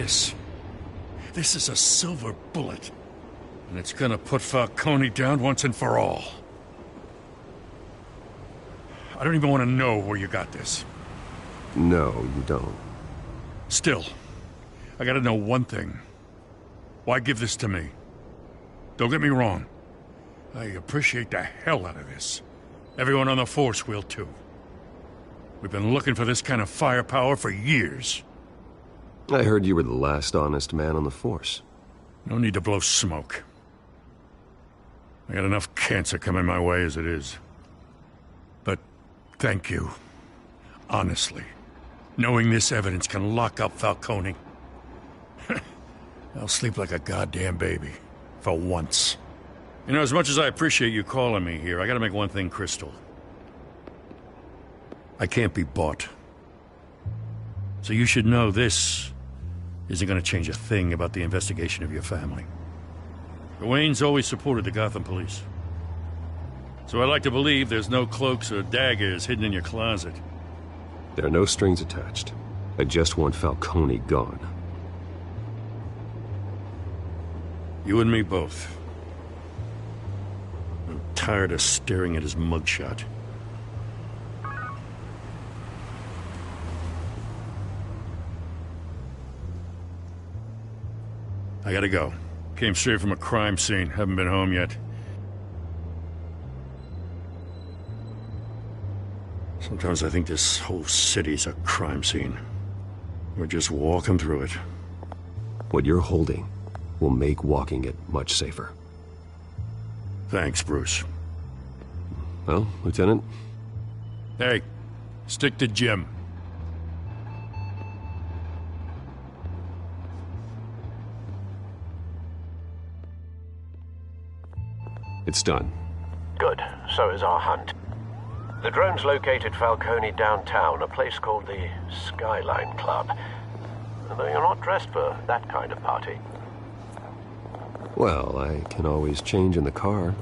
this. This is a silver bullet. And it's gonna put Falcone down once and for all. I don't even want to know where you got this. No, you don't. Still, I gotta know one thing. Why give this to me? Don't get me wrong. I appreciate the hell out of this. Everyone on the force will too. We've been looking for this kind of firepower for years. I heard you were the last honest man on the force. No need to blow smoke. I got enough cancer coming my way as it is. But thank you. Honestly. Knowing this evidence can lock up Falcone. I'll sleep like a goddamn baby. For once. You know, as much as I appreciate you calling me here, I gotta make one thing crystal. I can't be bought. So you should know this isn't gonna change a thing about the investigation of your family. Wayne's always supported the Gotham police. So I like to believe there's no cloaks or daggers hidden in your closet. There are no strings attached. I just want Falcone gone. You and me both. I'm tired of staring at his mugshot. I gotta go. Came straight from a crime scene. Haven't been home yet. Sometimes I think this whole city's a crime scene. We're just walking through it. What you're holding will make walking it much safer. Thanks, Bruce. Well, Lieutenant? Hey, stick to Jim. It's done. Good. So is our hunt. The drones located Falcone downtown, a place called the Skyline Club. Though you're not dressed for that kind of party. Well, I can always change in the car.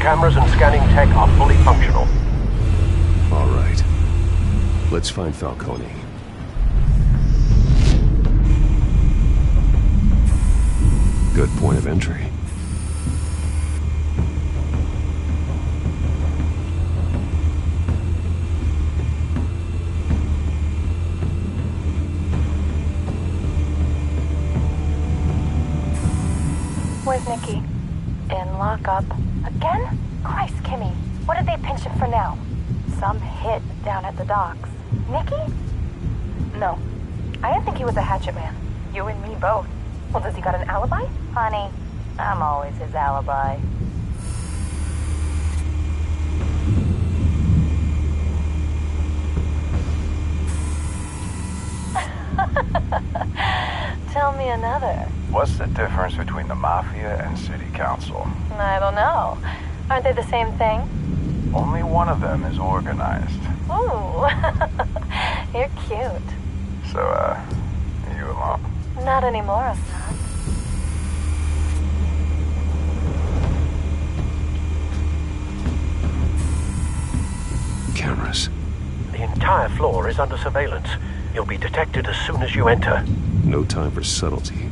Cameras and scanning tech are fully functional. All right. Let's find Falcone. Good point of entry. Where's Nikki? In lockup. Again? Christ, Kimmy. What did they pinch him for now? Some hit down at the docks. Nikki? No. I didn't think he was a hatchet man. You and me both. Well, does he got an alibi? Honey, I'm always his alibi. Tell me another. What's the difference between the Mafia and City Council? I don't know. Aren't they the same thing? Only one of them is organized. Ooh. You're cute. So, you alone? Not anymore, Assad. Cameras. The entire floor is under surveillance. You'll be detected as soon as you enter. No time for subtlety.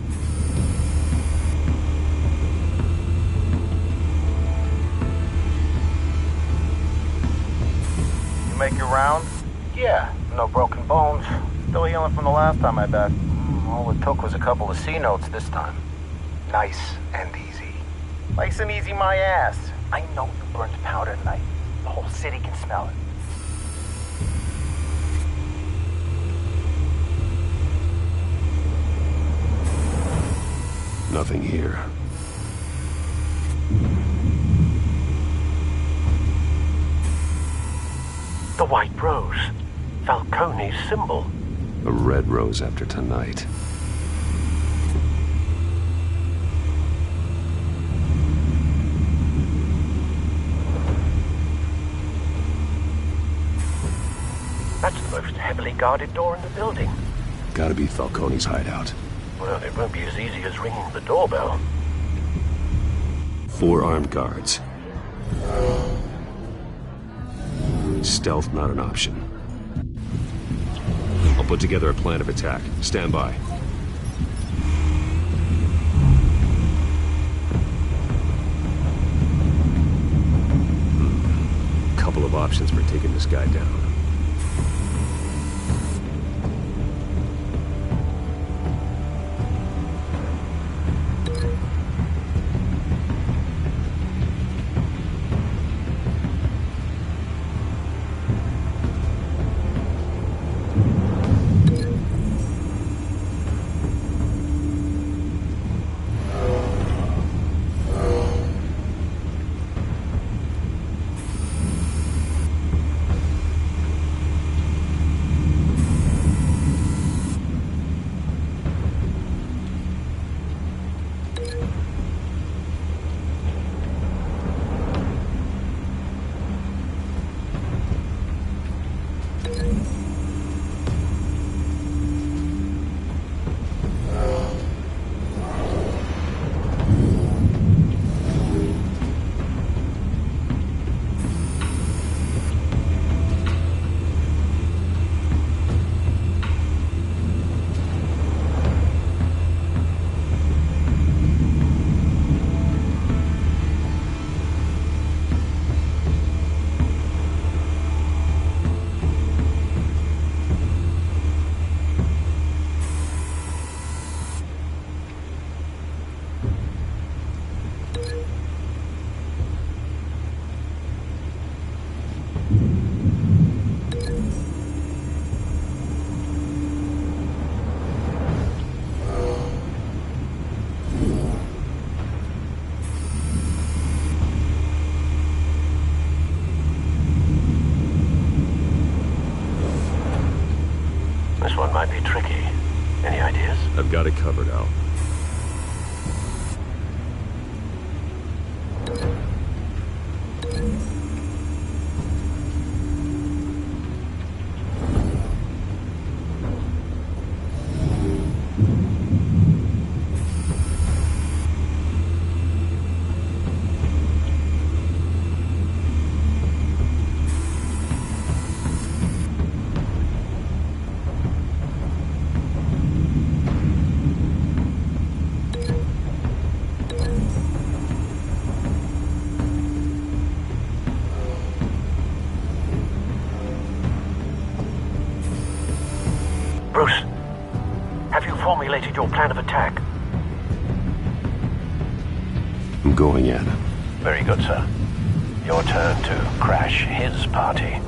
Make your rounds? Yeah, no broken bones. Still healing from the last time I bet. All it took was a couple of C notes this time. Nice and easy. Nice and easy my ass. I know you burned powder tonight. The whole city can smell it. Nothing here. The white rose. Falcone's symbol. A red rose after tonight. That's the most heavily guarded door in the building. Gotta be Falcone's hideout. Well, it won't be as easy as ringing the doorbell. 4 armed guards. Stealth not an option. I'll put together a plan of attack. Stand by. Couple of options for taking this guy down. This one might be tricky. Any ideas? I've got it covered, Al. Bruce, have you formulated your plan of attack? I'm going in. Very good, sir. Your turn to crash his party.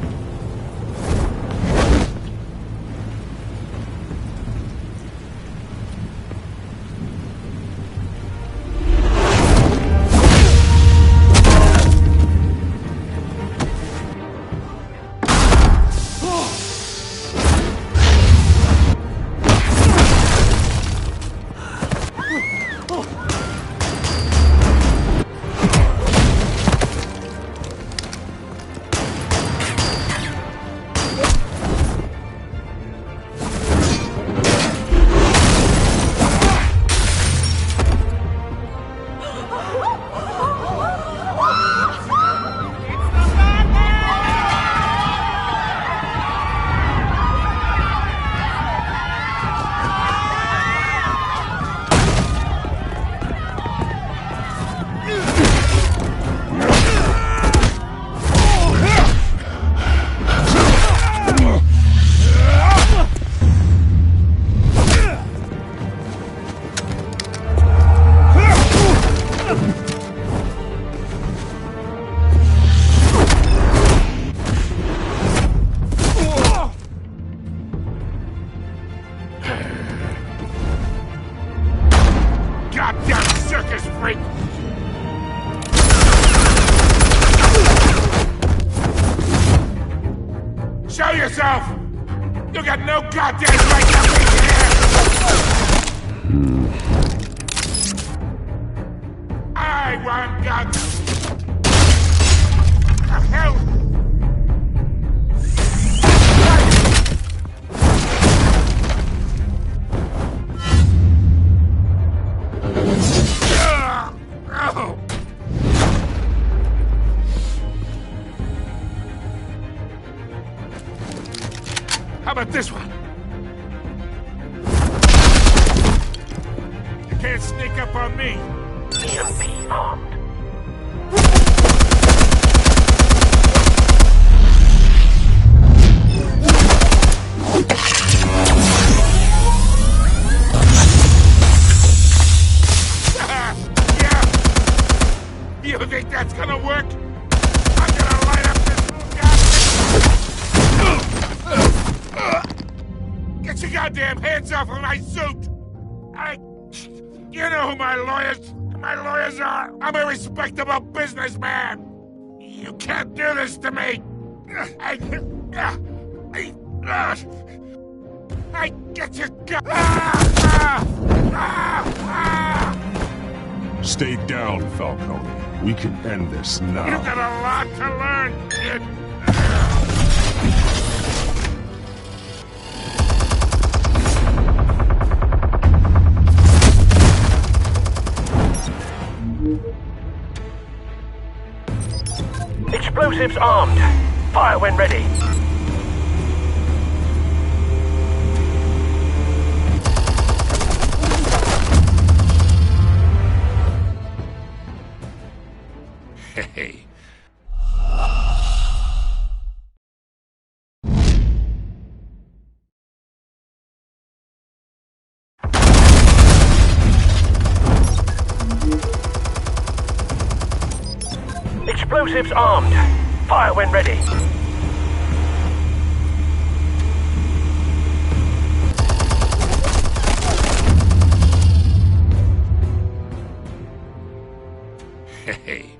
freak! Show yourself! You got no goddamn right to be here! I want guns! The hell? Oh. How about this one? You can't sneak up on me. EMP armed. Yeah. You think that's gonna work? I'm gonna light up this goddamn... Get your goddamn hands off of my suit! You know who my lawyers are! I'm a respectable businessman! You can't do this to me! I get your gun! Stay down, Falcone. We can end this now. You got a lot to learn, kid! Explosives armed. Fire when ready. Hey. Explosives armed. Fire when ready. Hey.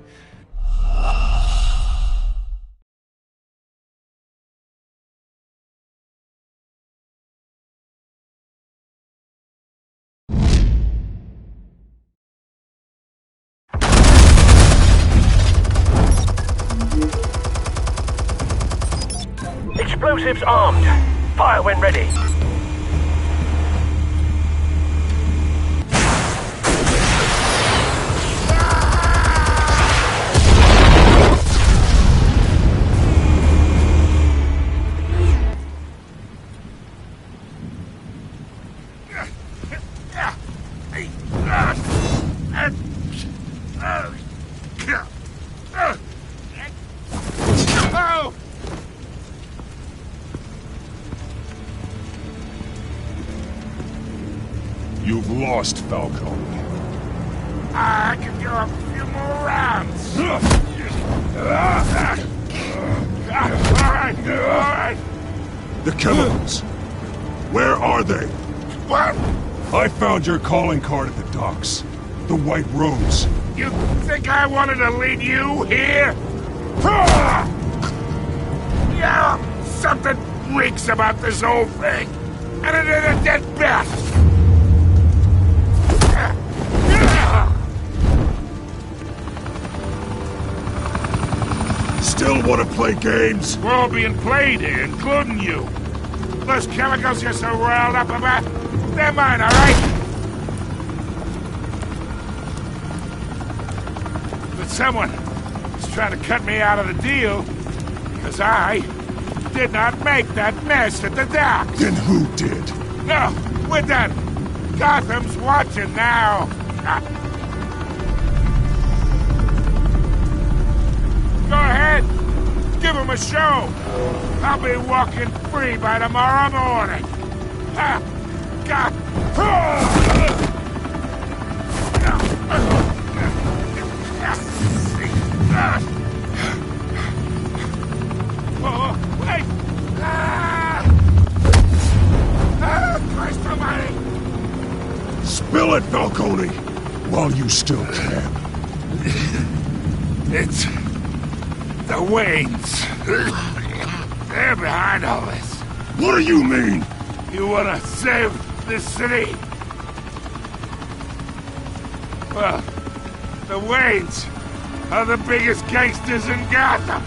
Explosives armed. Fire when ready. Oh! You've lost, Falcone. I can go a few more rounds. All right. The chemicals. Where are they? What? I found your calling card at the docks. The White Rose. You think I wanted to lead you here? Yeah, something reeks about this whole thing. And it is a dead bat. Still want to play games? We're all being played here, including you. Those chemicals you're so riled up about, they're mine, all right? But someone is trying to cut me out of the deal because I did not make that mess at the docks. Then who did? No, we're done. Gotham's watching now. Go ahead. Give him a show. I'll be walking free by tomorrow morning. God. Oh, wait. Christ almighty. Spill it, Falcone! While while you still can. It's the Waynes. They're behind all this. What do you mean? You wanna save this city? Well, the Waynes are the biggest gangsters in Gotham.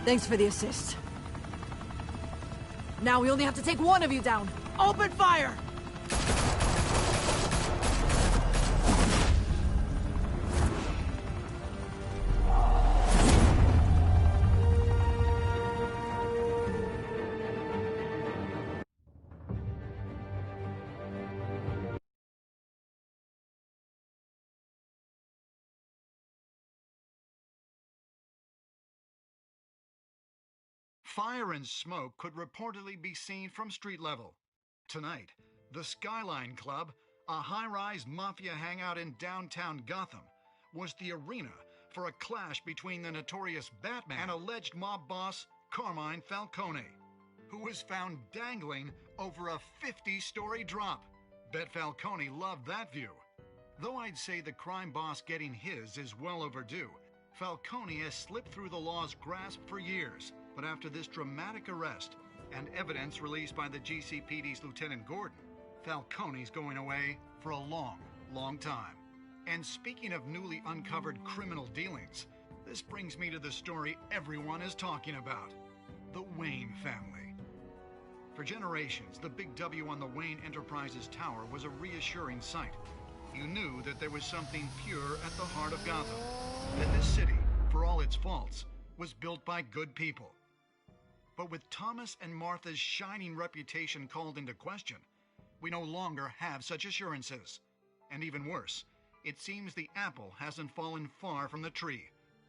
Thanks for the assist. Now we only have to take one of you down. Open fire! Fire and smoke could reportedly be seen from street level. Tonight, the Skyline Club, a high-rise mafia hangout in downtown Gotham, was the arena for a clash between the notorious Batman and alleged mob boss Carmine Falcone, who was found dangling over a 50-story drop. Bet Falcone loved that view. Though I'd say the crime boss getting his is well overdue, Falcone has slipped through the law's grasp for years. But after this dramatic arrest and evidence released by the GCPD's Lieutenant Gordon, Falcone's going away for a long, long time. And speaking of newly uncovered criminal dealings, this brings me to the story everyone is talking about: the Wayne family. For generations, the big W on the Wayne Enterprises Tower was a reassuring sight. You knew that there was something pure at the heart of Gotham, that this city, for all its faults, was built by good people. But with Thomas and Martha's shining reputation called into question, we no longer have such assurances. And even worse, it seems the apple hasn't fallen far from the tree.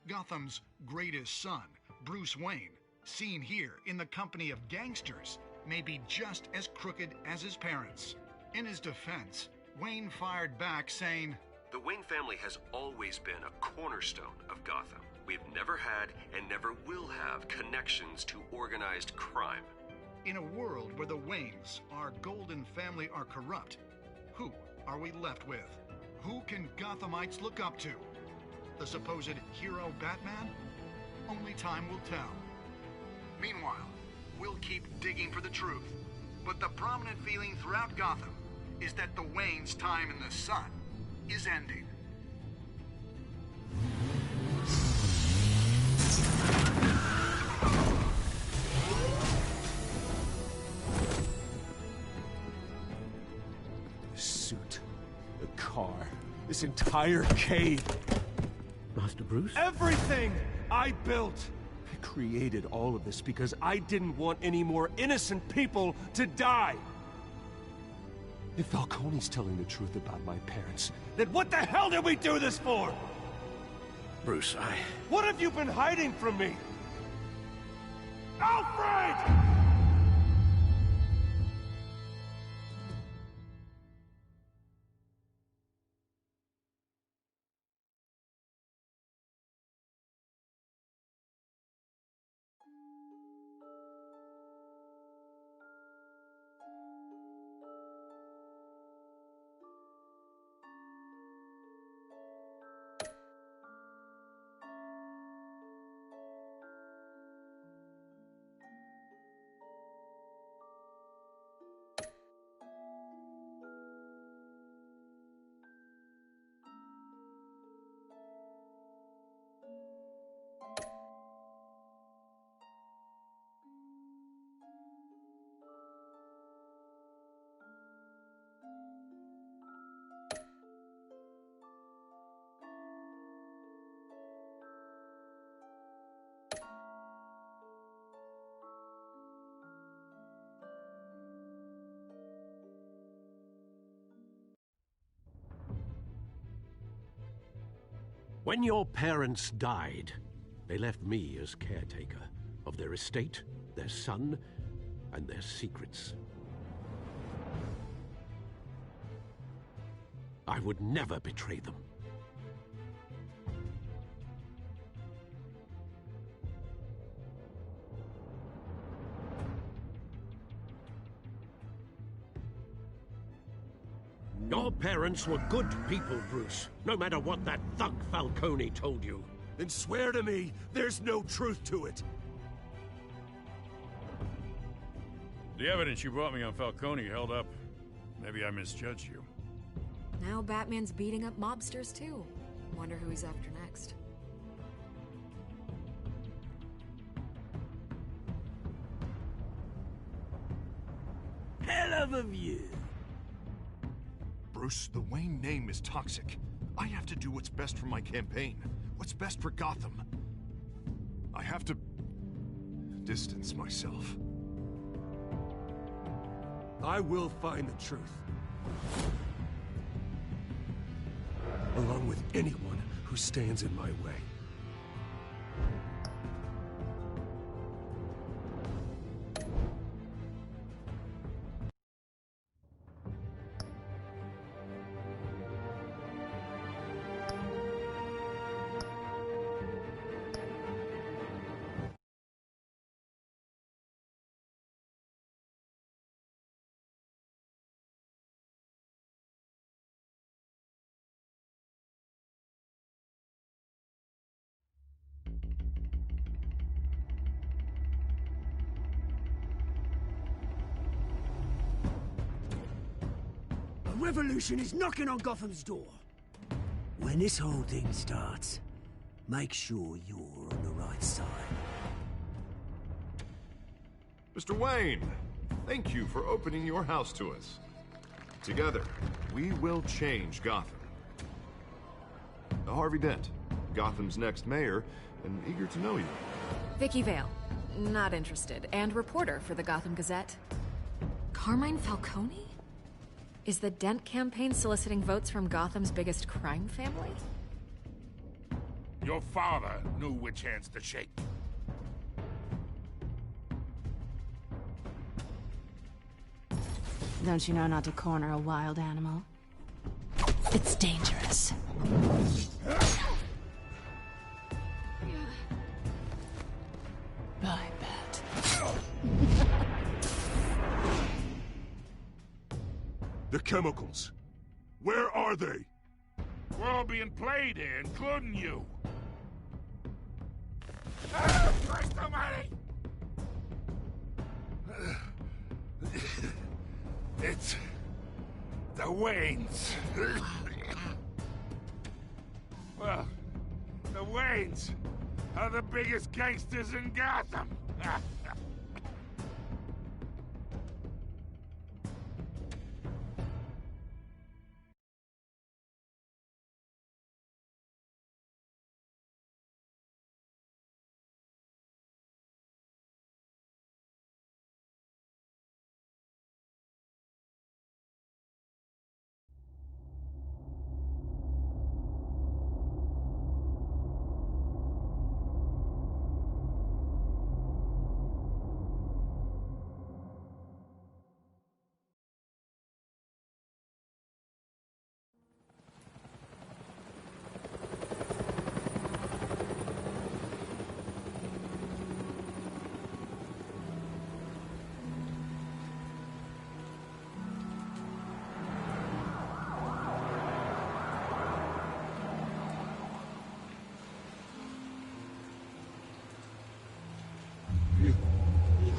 Gotham's greatest son, Bruce Wayne, seen here in the company of gangsters, may be just as crooked as his parents. In his defense, Wayne fired back saying, "The Wayne family has always been a cornerstone of Gotham. We've never had and never will have connections to organized crime." In a world where the Waynes, our golden family, are corrupt, who are we left with? Who can Gothamites look up to? The supposed hero Batman? Only time will tell. Meanwhile, we'll keep digging for the truth. But the prominent feeling throughout Gotham is that the Waynes' time in the sun is ending. The suit, the car, this entire cave. Master Bruce? Everything I built! I created all of this because I didn't want any more innocent people to die! If Falcone's telling the truth about my parents, then what the hell did we do this for? Bruce, What have you been hiding from me? Alfred! When your parents died, they left me as caretaker of their estate, their son, and their secrets. I would never betray them. Your parents were good people, Bruce, no matter what that thug Falcone told you. Then swear to me there's no truth to it. The evidence you brought me on Falcone held up. Maybe I misjudged you. Now Batman's beating up mobsters, too. Wonder who he's after next. Hell of a view. Bruce, the Wayne name is toxic. I have to do what's best for my campaign. What's best for Gotham. I have to distance myself. I will find the truth. Along with anyone who stands in my way. A revolution is knocking on Gotham's door. When this whole thing starts, make sure you're on the right side. Mr. Wayne, thank you for opening your house to us. Together, we will change Gotham. Harvey Dent, Gotham's next mayor, and eager to know you. Vicky Vale, not interested, and reporter for the Gotham Gazette. Carmine Falcone? Is the Dent campaign soliciting votes from Gotham's biggest crime family? Your father knew which hands to shake. Don't you know not to corner a wild animal? It's dangerous. Bye, Bat. The chemicals. Where are they? We're all being played here, including you. Christ almighty! It's the Waynes. Well, the Waynes are the biggest gangsters in Gotham.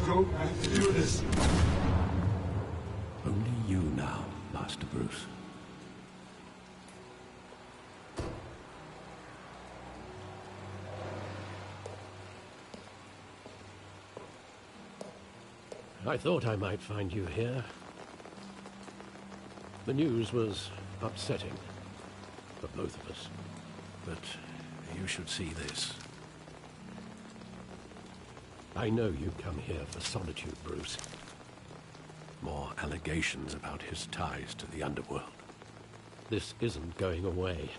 Don't have to do this. Only you now, Master Bruce. I thought I might find you here. The news was upsetting for both of us, but you should see this. I know you come here for solitude, Bruce. More allegations about his ties to the underworld. This isn't going away.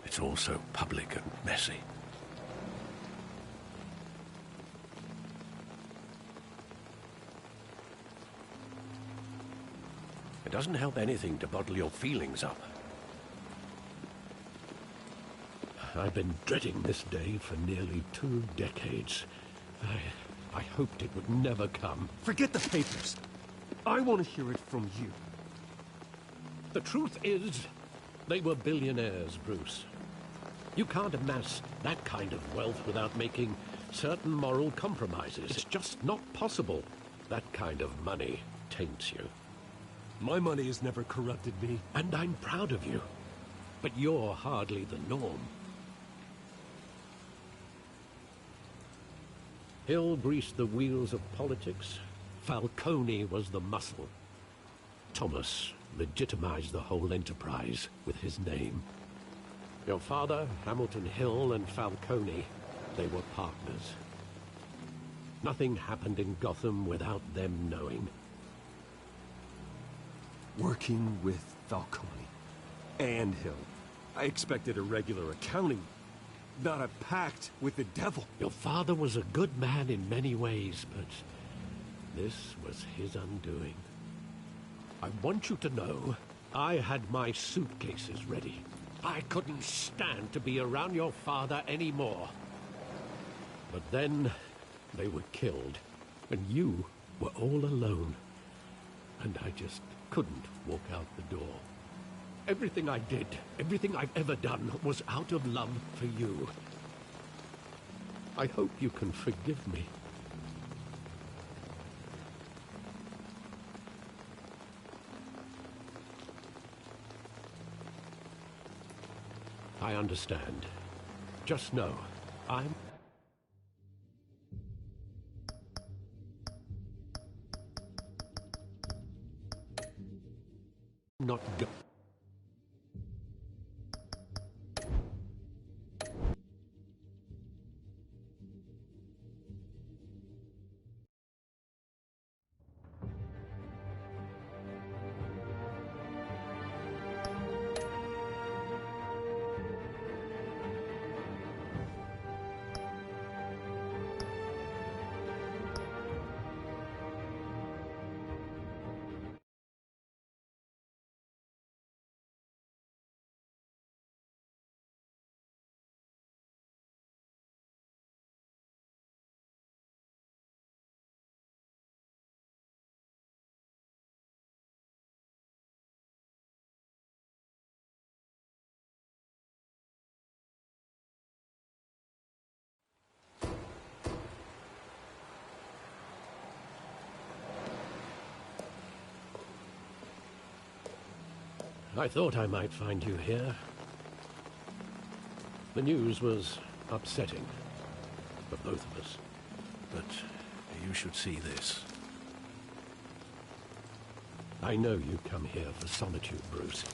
It's all so public and messy. It doesn't help anything to bottle your feelings up. I've been dreading this day for nearly 2 decades. I hoped it would never come. Forget the papers. I want to hear it from you. The truth is, they were billionaires, Bruce. You can't amass that kind of wealth without making certain moral compromises. It's just not possible. That kind of money taints you. My money has never corrupted me. And I'm proud of you. But you're hardly the norm. Hill greased the wheels of politics. Falcone was the muscle. Thomas legitimized the whole enterprise with his name. Your father, Hamilton Hill, and Falcone, they were partners. Nothing happened in Gotham without them knowing. Working with Falcone and Hill, I expected a regular accounting, not a pact with the devil. Your father was a good man in many ways, but this was his undoing. I want you to know, I had my suitcases ready. I couldn't stand to be around your father anymore. But then, they were killed, and you were all alone. And I just couldn't walk out the door. Everything I did, everything I've ever done, was out of love for you. I hope you can forgive me. I understand. Just know, I'm not go- I thought I might find you here. The news was upsetting for both of us. But you should see this. I know you come here for solitude, Bruce.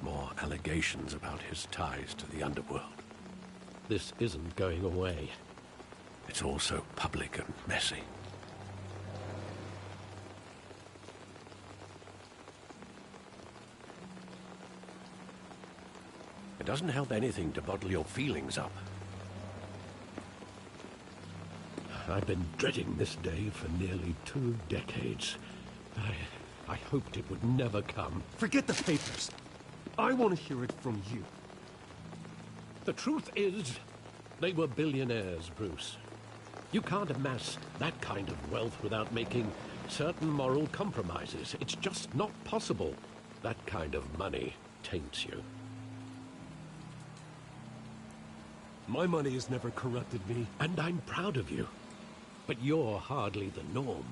More allegations about his ties to the underworld. This isn't going away. It's all so public and messy. It doesn't help anything to bottle your feelings up. I've been dreading this day for nearly 2 decades. I hoped it would never come. Forget the papers. I want to hear it from you. The truth is, they were billionaires, Bruce. You can't amass that kind of wealth without making certain moral compromises. It's just not possible. That kind of money taints you. My money has never corrupted me. And I'm proud of you. But you're hardly the norm.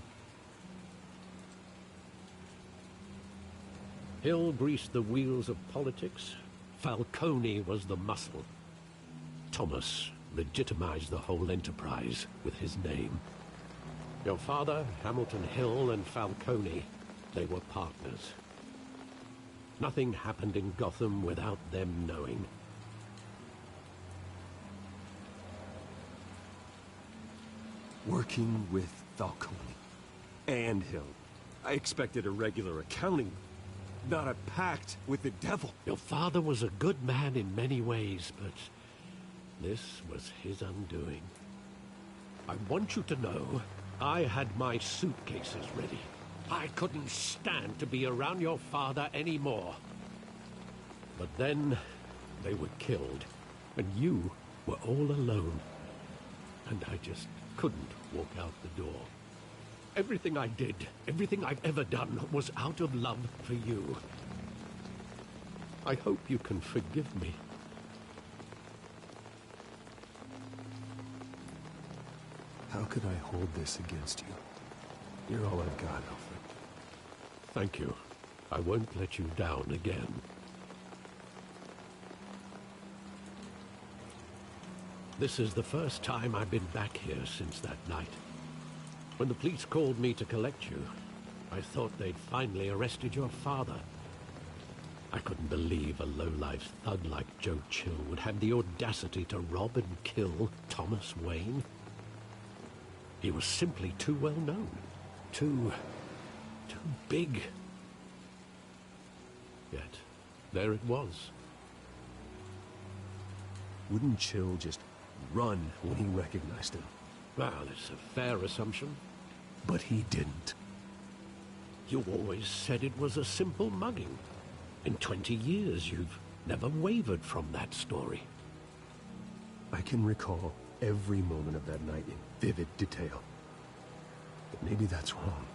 Hill greased the wheels of politics. Falcone was the muscle. Thomas legitimized the whole enterprise with his name. Your father, Hamilton Hill, and Falcone, they were partners. Nothing happened in Gotham without them knowing. Working with Falcone and Hill, I expected a regular accounting, not a pact with the devil. Your father was a good man in many ways, but this was his undoing. I want you to know, I had my suitcases ready. I couldn't stand to be around your father anymore. But then, they were killed, and you were all alone. And I just couldn't walk out the door. Everything I did, everything I've ever done, was out of love for you. I hope you can forgive me. How could I hold this against you? You're all I've got, Alfred. Thank you. I won't let you down again. This is the first time I've been back here since that night. When the police called me to collect you, I thought they'd finally arrested your father. I couldn't believe a low-life thug like Joe Chill would have the audacity to rob and kill Thomas Wayne. He was simply too well known. Too big. Yet, there it was. Wouldn't Chill just run when he recognized him? Well, it's a fair assumption. But he didn't. You always said it was a simple mugging. In 20 years, you've never wavered from that story. I can recall every moment of that night in vivid detail. But maybe that's wrong.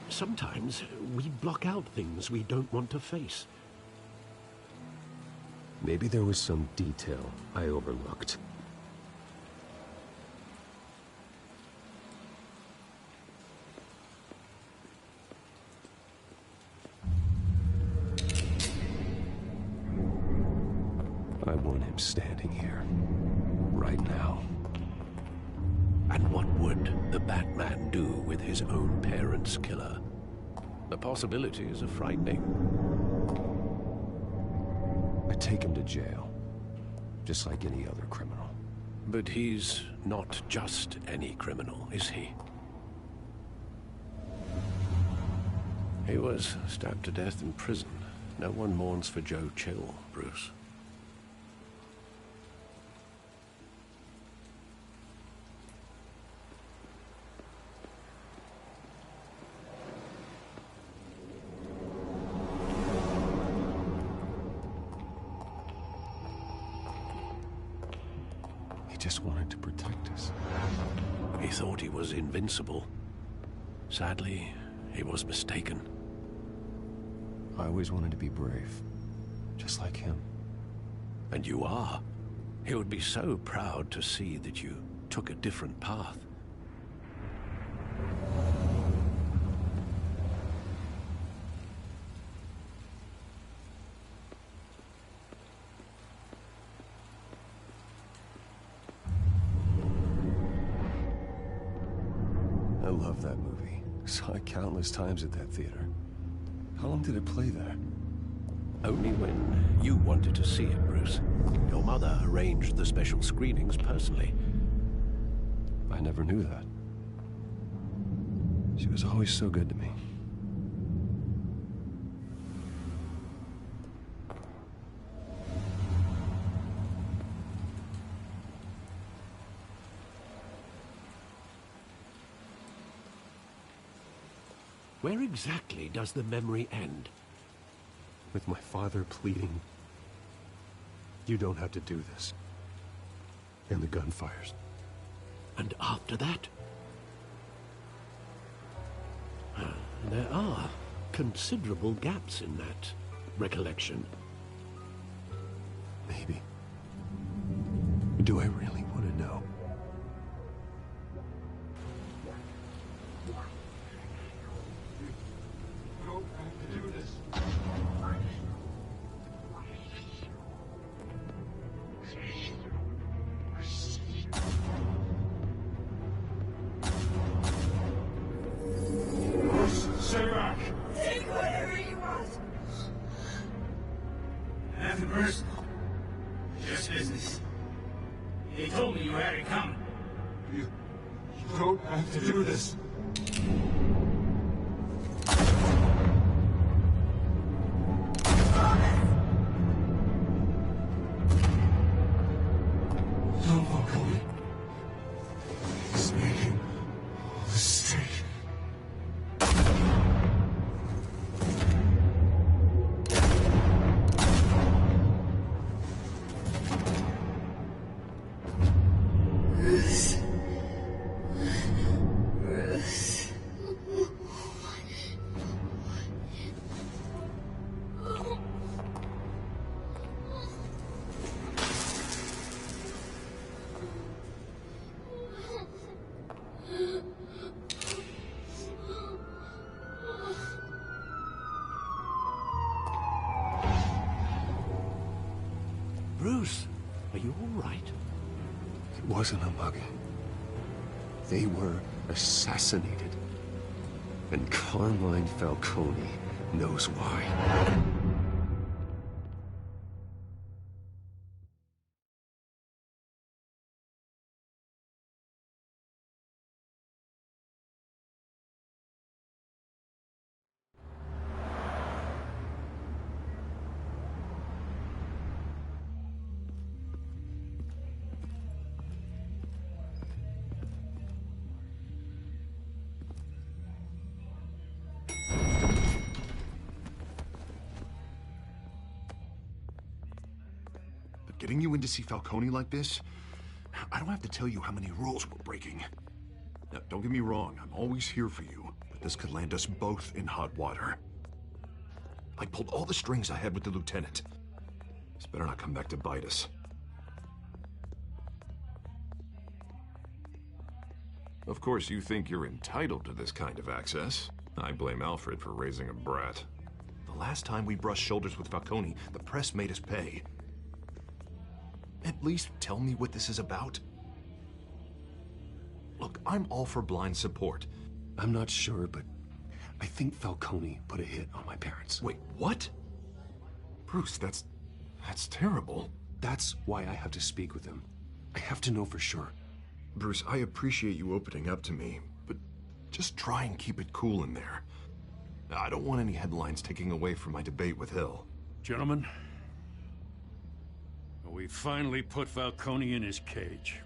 Sometimes we block out things we don't want to face. Maybe there was some detail I overlooked. I want him standing here, right now. And what would the Batman do with his own parents' killer? The possibilities are frightening. I take him to jail, just like any other criminal. But he's not just any criminal, is he? He was stabbed to death in prison. No one mourns for Joe Chill, Bruce. Just wanted to protect us. He thought he was invincible. Sadly, he was mistaken. I always wanted to be brave, just like him. And you are. He would be so proud to see that you took a different path. I love that movie. Saw it countless times at that theater. How long did it play there? Only when you wanted to see it, Bruce. Your mother arranged the special screenings personally. I never knew that. She was always so good to me. Where exactly does the memory end? With my father pleading, "You don't have to do this." And the gun fires. And after that? There are considerable gaps in that recollection. Maybe. Do I really want to know? Take whatever you want. Nothing personal. Just business. They told me you had it coming. You don't have to do this. Don't walk away. He's making a mistake. Are you all right? It wasn't a mugging. They were assassinated. And Carmine Falcone knows why. Getting you in to see Falcone like this? I don't have to tell you how many rules we're breaking. Now, don't get me wrong, I'm always here for you, but this could land us both in hot water. I pulled all the strings I had with the lieutenant. This better not come back to bite us. Of course, you think you're entitled to this kind of access. I blame Alfred for raising a brat. The last time we brushed shoulders with Falcone, the press made us pay. At least tell me what this is about. Look, I'm all for blind support. I'm not sure, but I think Falcone put a hit on my parents. Wait, what? Bruce, that's terrible. That's why I have to speak with him. I have to know for sure. Bruce, I appreciate you opening up to me, but just try and keep it cool in there. I don't want any headlines taking away from my debate with Hill. Gentlemen, we finally put Falcone in his cage.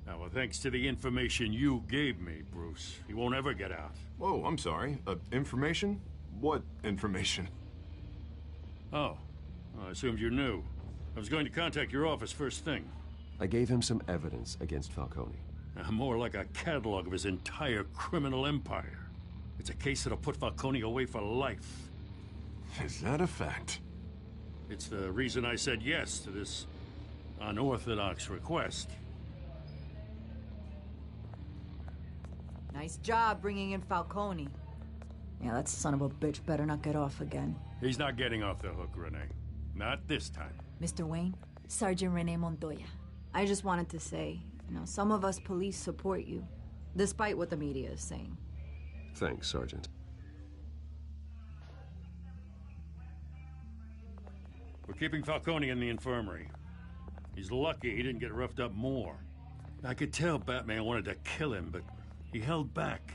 Now, thanks to the information you gave me, Bruce, he won't ever get out. Whoa, I'm sorry. Information? What information? Oh, I assumed you knew. I was going to contact your office first thing. I gave him some evidence against Falcone. More like a catalog of his entire criminal empire. It's a case that'll put Falcone away for life. Is that a fact? It's the reason I said yes to this unorthodox request. Nice job bringing in Falcone. Yeah, that son of a bitch better not get off again. He's not getting off the hook, Renee. Not this time. Mr. Wayne, Sergeant Renee Montoya. I just wanted to say, some of us police support you, despite what the media is saying. Thanks, Sergeant. We're keeping Falcone in the infirmary. He's lucky he didn't get roughed up more. I could tell Batman wanted to kill him, but he held back.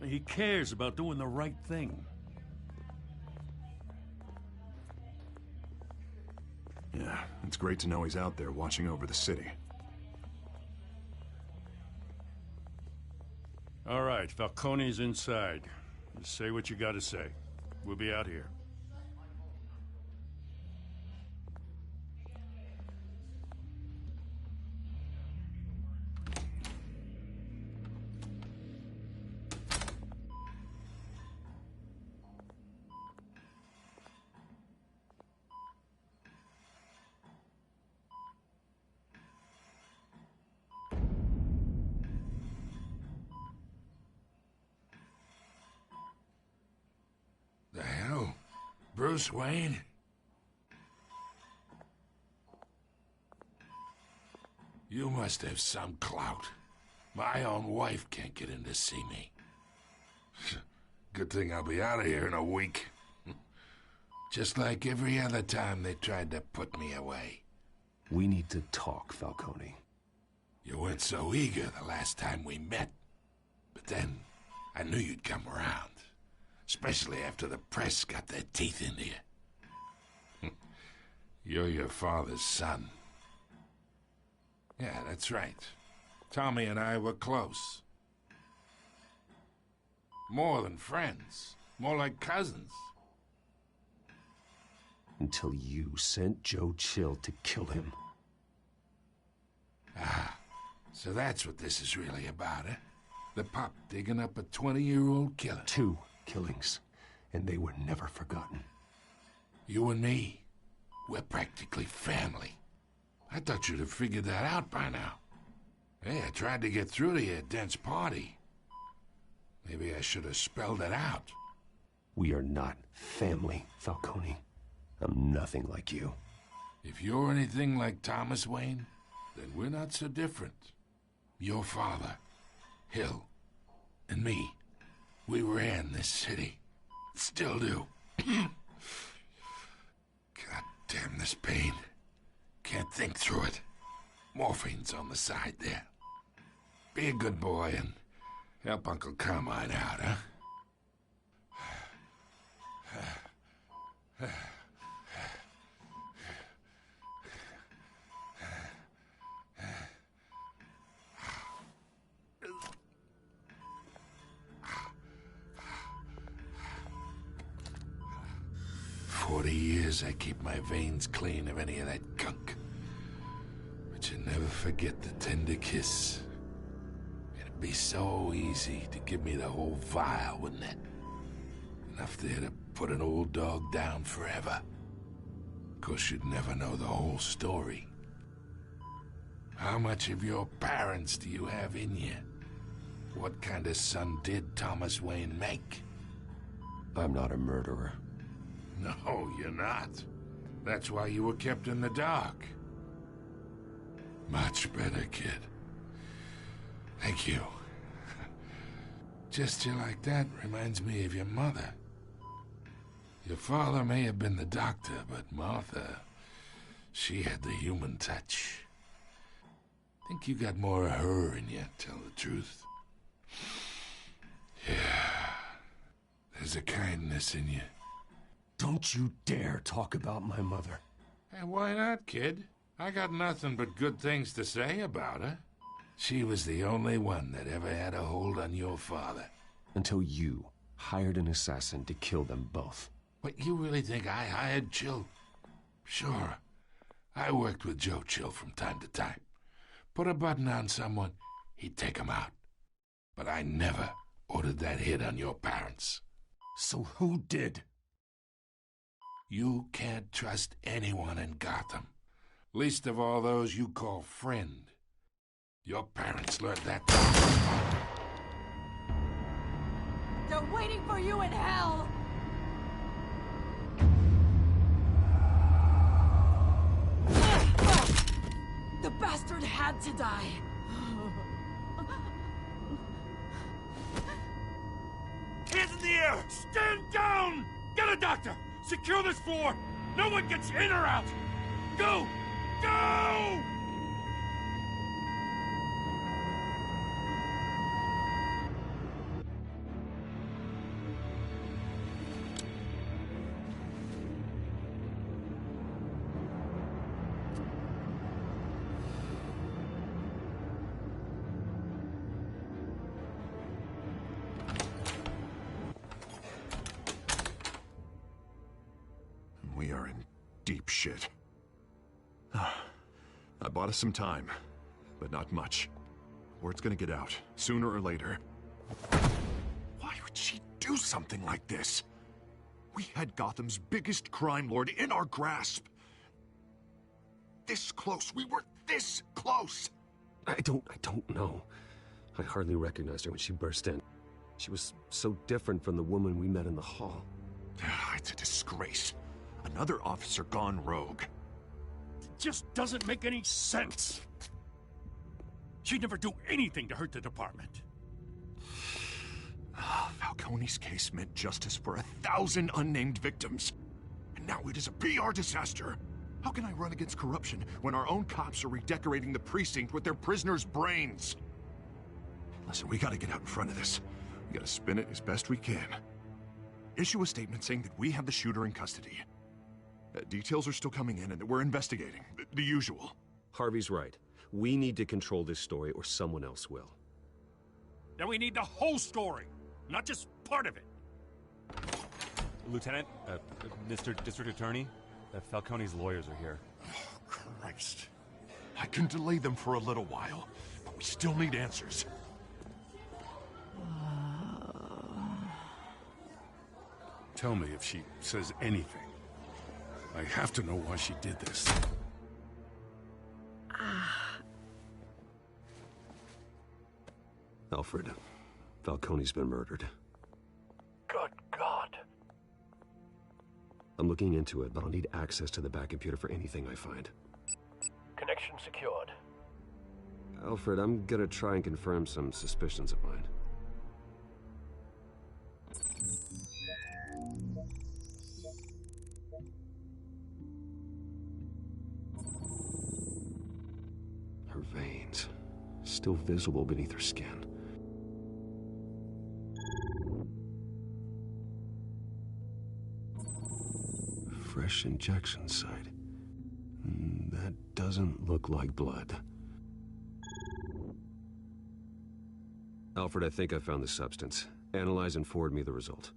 He cares about doing the right thing. Yeah, it's great to know he's out there watching over the city. All right, Falcone's inside. Just say what you gotta say. We'll be out here. The hell? Bruce Wayne? You must have some clout. My own wife can't get in to see me. Good thing I'll be out of here in a week. Just like every other time they tried to put me away. We need to talk, Falcone. You weren't so eager the last time we met. But then, I knew you'd come around. Especially after the press got their teeth into you. You're your father's son. Yeah, that's right. Tommy and I were close. More than friends. More like cousins. Until you sent Joe Chill to kill him. Ah, so that's what this is really about, eh? The pup digging up a 20-year-old killer. 2 killings, and they were never forgotten. You and me, we're practically family. I thought you'd have figured that out by now. Hey, I tried to get through to your dense party. Maybe I should have spelled it out. We are not family, Falcone. I'm nothing like you. If you're anything like Thomas Wayne, then we're not so different. Your father, Hill, and me, we ran this city. Still do. God damn this pain. Can't think through it. Morphine's on the side there. Be a good boy and help Uncle Carmine out, huh? 40 years I keep my veins clean of any of that gunk. But you never forget the tender kiss. It'd be so easy to give me the whole vial, wouldn't it? Enough there to put an old dog down forever. Of course, you'd never know the whole story. How much of your parents do you have in you? What kind of son did Thomas Wayne make? I'm not a murderer. No, you're not. That's why you were kept in the dark. Much better, kid. Thank you. Gesture like that reminds me of your mother. Your father may have been the doctor, but Martha, she had the human touch. Think you got more of her in you, tell the truth. Yeah. There's a kindness in you. Don't you dare talk about my mother. Hey, why not, kid? I got nothing but good things to say about her. She was the only one that ever had a hold on your father. Until you hired an assassin to kill them both. What, you really think I hired Chill? Sure. I worked with Joe Chill from time to time. Put a button on someone, he'd take him out. But I never ordered that hit on your parents. So who did? You can't trust anyone in Gotham. Least of all those you call friend. Your parents learned that. They're waiting for you in hell! The bastard had to die. Hands in the air! Stand down! Get a doctor! Secure this floor! No one gets in or out! Go! Go! We are in deep shit. I bought us some time, but not much. Word's gonna get out, sooner or later. Why would she do something like this? We had Gotham's biggest crime lord in our grasp. This close. We were this close. I don't know. I hardly recognized her when she burst in. She was so different from the woman we met in the hall. It's a disgrace. Another officer gone rogue. It just doesn't make any sense. She'd never do anything to hurt the department. Falcone's case meant justice for 1,000 unnamed victims. And now it is a PR disaster. How can I run against corruption when our own cops are redecorating the precinct with their prisoners' brains? Listen, we gotta get out in front of this. We gotta spin it as best we can. Issue a statement saying that we have the shooter in custody. Details are still coming in and that we're investigating. The usual. Harvey's right. We need to control this story or someone else will. Then we need the whole story, not just part of it. Lieutenant, Mr. District Attorney, Falcone's lawyers are here. Oh, Christ. I can delay them for a little while, but we still need answers. Tell me if she says anything. I have to know why she did this. Alfred, Falcone's been murdered. Good God. I'm looking into it, but I'll need access to the back computer for anything I find. Connection secured. Alfred, I'm gonna try and confirm some suspicions of mine. Her veins, still visible beneath her skin. Fresh injection site. That doesn't look like blood. Alfred, I think I found the substance. Analyze and forward me the result.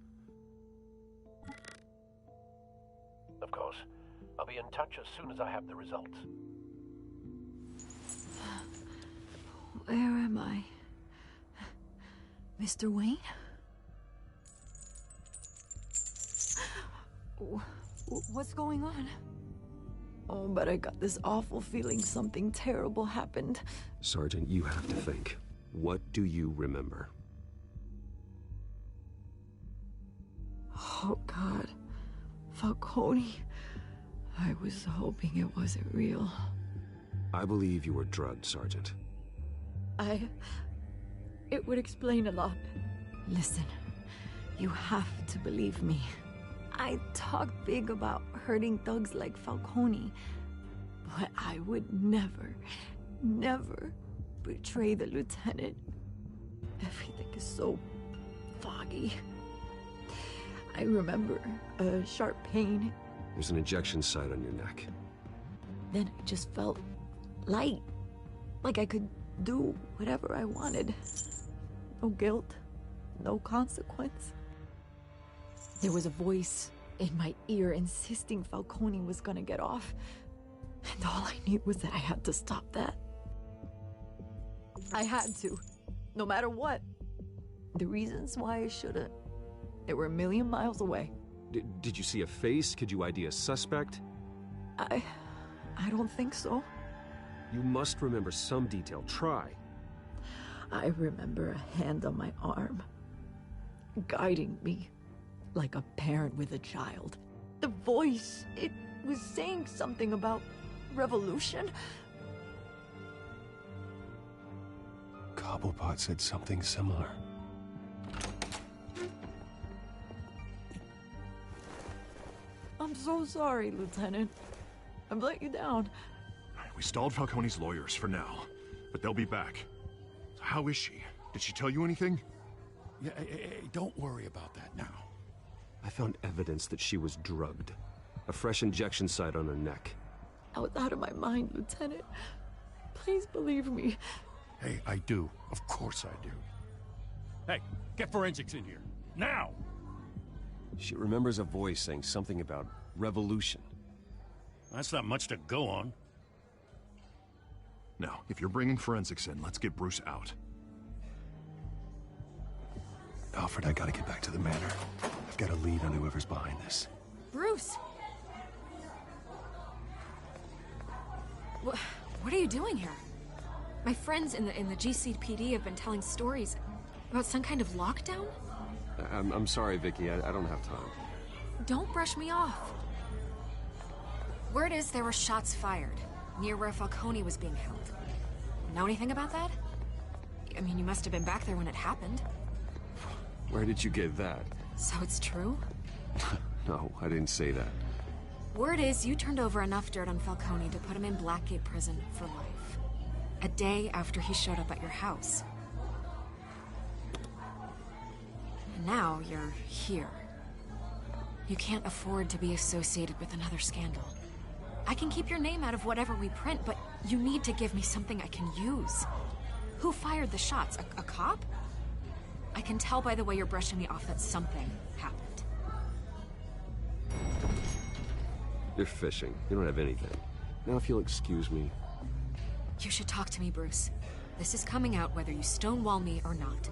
Of course. I'll be in touch as soon as I have the results. Where am I? Mr. Wayne? What's going on? Oh, but I got this awful feeling something terrible happened. Sergeant, you have to think. What do you remember? Oh, God. Falcone. I was hoping it wasn't real. I believe you were drugged, Sergeant. It would explain a lot. Listen, you have to believe me. I talk big about hurting thugs like Falcone, but I would never, never betray the lieutenant. Everything is so foggy. I remember a sharp pain. There's an injection site on your neck. Then I just felt light, like I could do whatever I wanted. No guilt, no consequence. There was a voice in my ear insisting Falcone was gonna get off. And all I knew was that I had to stop that. I had to, no matter what. The reasons why I shouldn't, they were a million miles away. Did you see a face? Could you ID a suspect? I don't think so. You must remember some detail. Try. I remember a hand on my arm, guiding me like a parent with a child. The voice, it was saying something about revolution. Cobblepot said something similar. I'm so sorry, Lieutenant. I've let you down. We stalled Falcone's lawyers for now, but they'll be back. So how is she? Did she tell you anything? Yeah, don't worry about that now. I found evidence that she was drugged. A fresh injection site on her neck. I was out of my mind, Lieutenant. Please believe me. Hey, I do. Of course I do. Hey, get forensics in here. Now! She remembers a voice saying something about revolution. That's not much to go on. Now, if you're bringing forensics in, let's get Bruce out. Alfred, I gotta get back to the manor. I've got a lead on whoever's behind this. Bruce! What are you doing here? My friends in the GCPD have been telling stories about some kind of lockdown? I'm sorry, Vicky. I don't have time. Don't brush me off. Word is there were shots fired near where Falcone was being held. Know anything about that? I mean, you must have been back there when it happened. Where did you get that? So it's true? No, I didn't say that. Word is you turned over enough dirt on Falcone to put him in Blackgate Prison for life. A day after he showed up at your house. And now you're here. You can't afford to be associated with another scandal. I can keep your name out of whatever we print, but you need to give me something I can use. Who fired the shots? A cop? I can tell by the way you're brushing me off that something happened. You're fishing. You don't have anything. Now if you'll excuse me. You should talk to me, Bruce. This is coming out whether you stonewall me or not.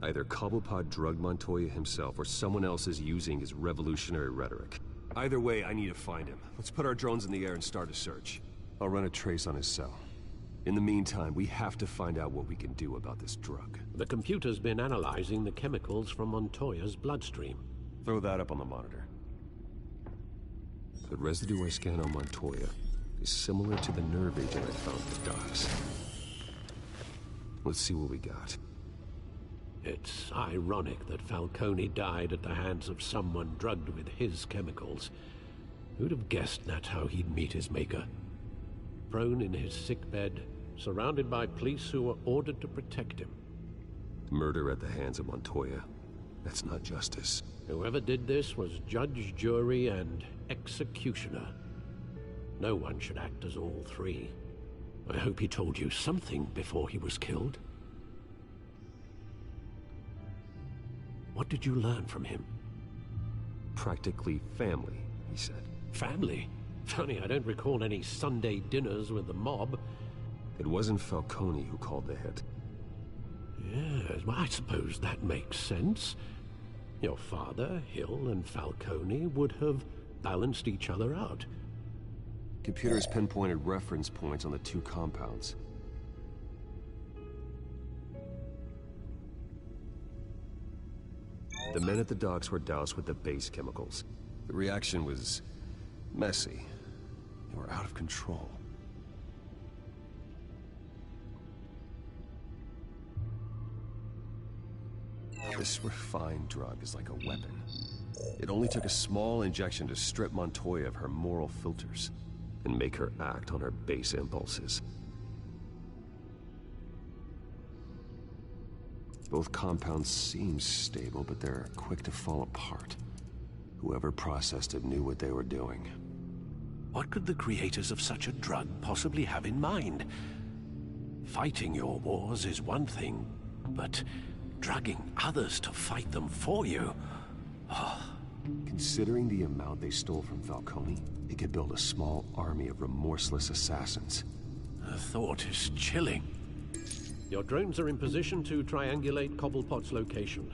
Either Cobblepot drugged Montoya himself, or someone else is using his revolutionary rhetoric. Either way, I need to find him. Let's put our drones in the air and start a search. I'll run a trace on his cell. In the meantime, we have to find out what we can do about this drug. The computer's been analyzing the chemicals from Montoya's bloodstream. Throw that up on the monitor. The residue I scan on Montoya is similar to the nerve agent I found at the docks. Let's see what we got. It's ironic that Falcone died at the hands of someone drugged with his chemicals. Who'd have guessed that's how he'd meet his maker? Prone in his sickbed, surrounded by police who were ordered to protect him. Murder at the hands of Montoya. That's not justice. Whoever did this was judge, jury, and executioner. No one should act as all three. I hope he told you something before he was killed. What did you learn from him? Practically family, he said. Family? Funny, I don't recall any Sunday dinners with the mob. It wasn't Falcone who called the hit. Yes, well, I suppose that makes sense. Your father, Hill, and Falcone would have balanced each other out. Computers pinpointed reference points on the two compounds. The men at the docks were doused with the base chemicals. The reaction was messy. They were out of control. This refined drug is like a weapon. It only took a small injection to strip Montoya of her moral filters and make her act on her base impulses. Both compounds seem stable, but they're quick to fall apart. Whoever processed it knew what they were doing. What could the creators of such a drug possibly have in mind? Fighting your wars is one thing, but drugging others to fight them for you? Oh. Considering the amount they stole from Falcone, they could build a small army of remorseless assassins. The thought is chilling. Your drones are in position to triangulate Cobblepot's location.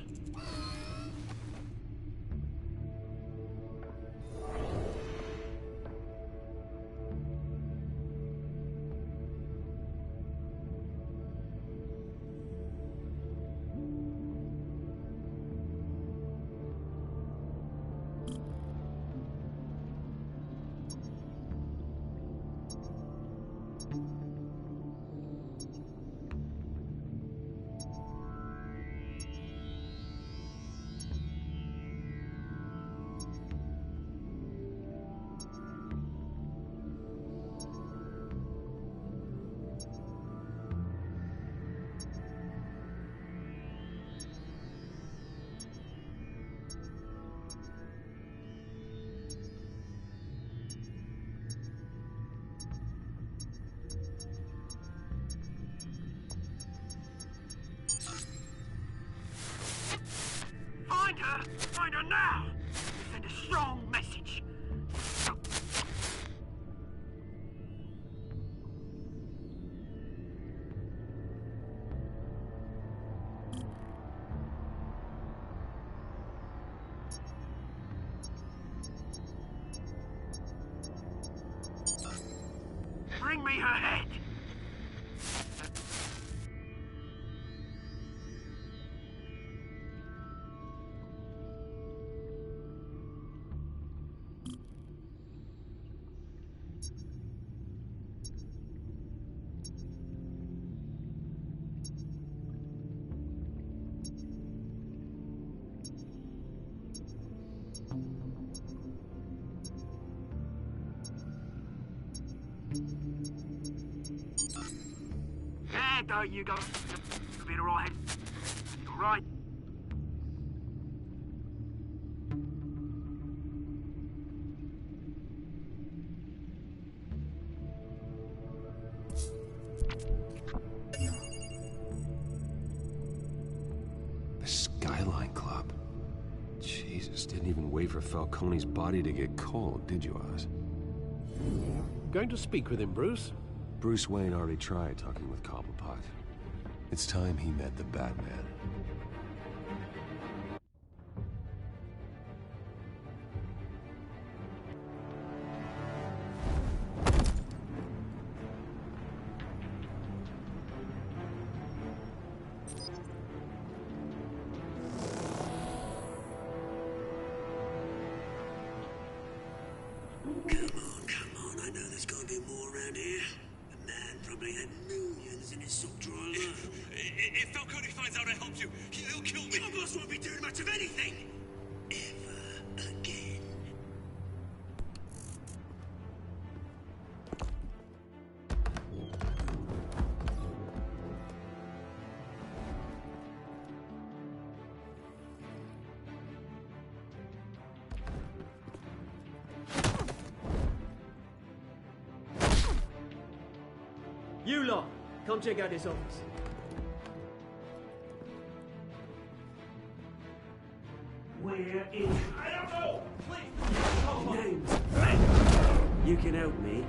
Find her now! Send a strong message. Bring me her head! There you go. You'll be all right. All right. The Skyline Club. Jesus, didn't even wait for Falcone's body to get cold, did you, Oz? Going to speak with him, Bruce? Bruce Wayne already tried talking with Cobblepot. It's time he met the Batman. around here. The man probably had millions in his sub-drawer alone. If Falcone finds out I helped you, he'll kill me. Your boss won't be doing much of anything. Ever again. You lot, come check out this office. Where is... I don't know! Please! Names. You can help me.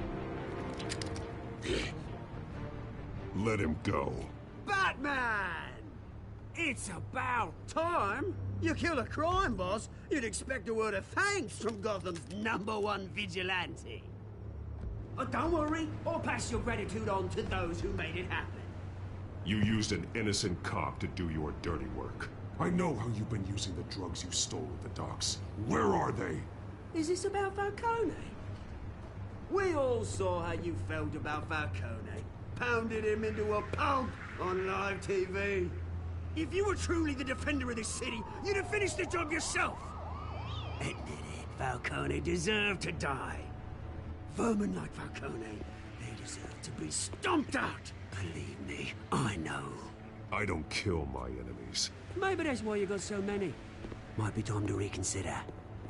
Let him go. Batman! It's about time. You kill a crime boss, you'd expect a word of thanks from Gotham's #1 vigilante. Oh, don't worry, I'll pass your gratitude on to those who made it happen. You used an innocent cop to do your dirty work. I know how you've been using the drugs you stole at the docks. Where are they? Is this about Falcone? We all saw how you felt about Falcone. Pounded him into a pulp on live TV. If you were truly the defender of this city, you'd have finished the job yourself. Admit it, Falcone deserved to die. Vermin like Falcone, they deserve to be stomped out. Believe me, I know. I don't kill my enemies. Maybe that's why you got so many. Might be time to reconsider.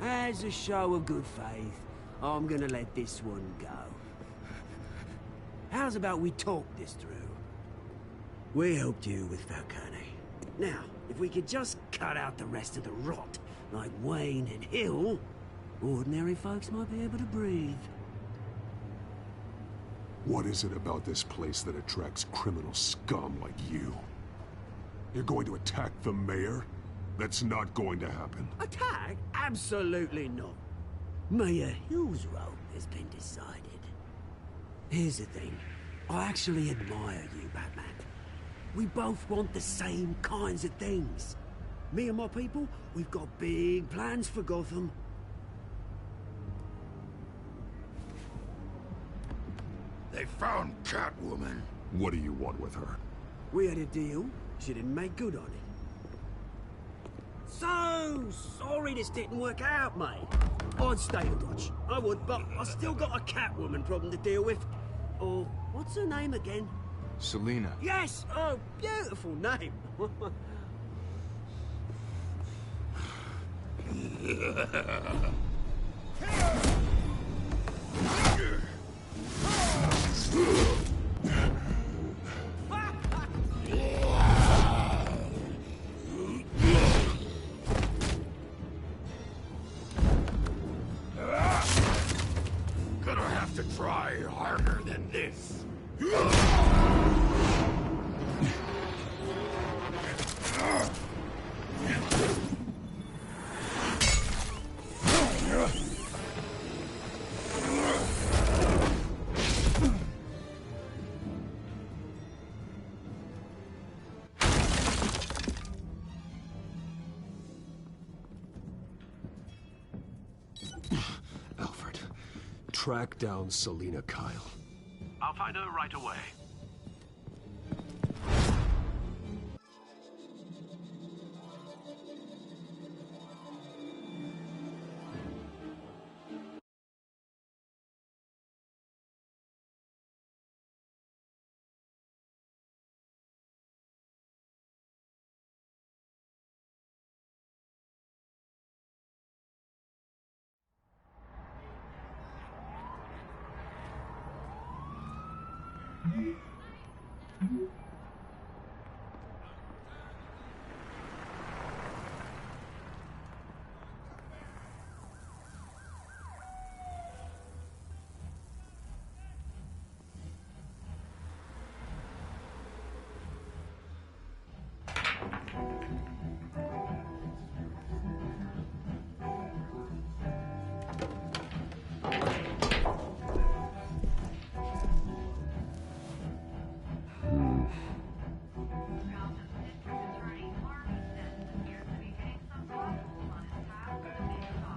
As a show of good faith, I'm gonna let this one go. How's about we talk this through? We helped you with Falcone. Now, if we could just cut out the rest of the rot, like Wayne and Hill, ordinary folks might be able to breathe. What is it about this place that attracts criminal scum like you? You're going to attack the mayor? That's not going to happen. Attack? Absolutely not. Mayor Hill's role has been decided. Here's the thing. I actually admire you, Batman. We both want the same kinds of things. Me and my people, we've got big plans for Gotham. They found Catwoman. What do you want with her? We had a deal. She didn't make good on it. So sorry this didn't work out, mate. I'd stay a watch. I would, but I still got a Catwoman problem to deal with. Or, what's her name again? Selina. Yes! Oh, beautiful name. Gonna have to try harder than this. Alfred, track down Selina Kyle. I'll find her right away.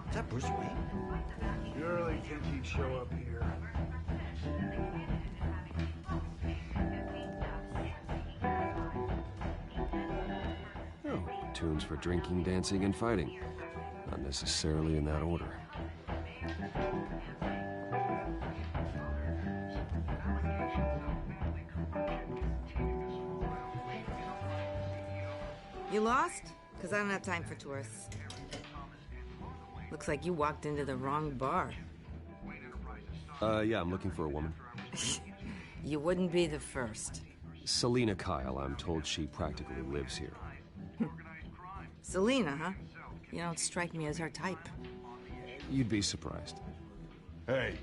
Is that Bruce Wayne? Surely can't he show up here? cartoons for drinking, dancing, and fighting. Not necessarily in that order. You lost? Because I don't have time for tourists. Looks like you walked into the wrong bar. Yeah, I'm looking for a woman. You wouldn't be the first. Selina Kyle, I'm told she practically lives here. Selina, huh? You don't strike me as her type. You'd be surprised. Hey,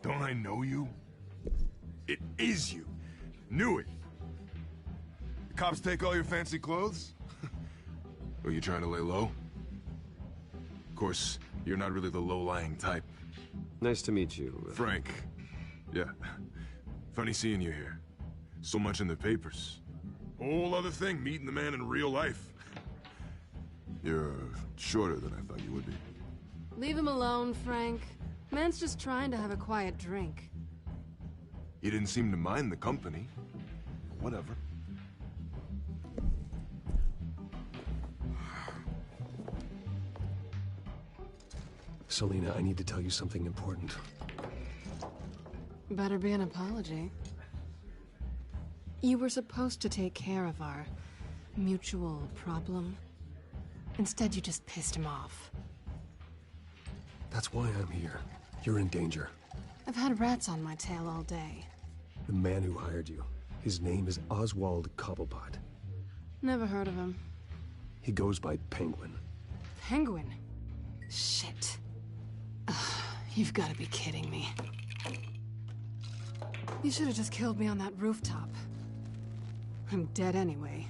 don't I know you? It is you. Knew it. The cops take all your fancy clothes? Are you trying to lay low? Of course, you're not really the low-lying type. Nice to meet you. Frank. Yeah. Funny seeing you here. So much in the papers. Whole other thing, meeting the man in real life. You're shorter than I thought you would be. Leave him alone, Frank. Man's just trying to have a quiet drink. You didn't seem to mind the company. Whatever. Selina, I need to tell you something important. Better be an apology. You were supposed to take care of our mutual problem. Instead, you just pissed him off. That's why I'm here. You're in danger. I've had rats on my tail all day. The man who hired you, his name is Oswald Cobblepot. Never heard of him. He goes by Penguin. Penguin? Shit. Ugh, you've got to be kidding me. You should have just killed me on that rooftop. I'm dead anyway.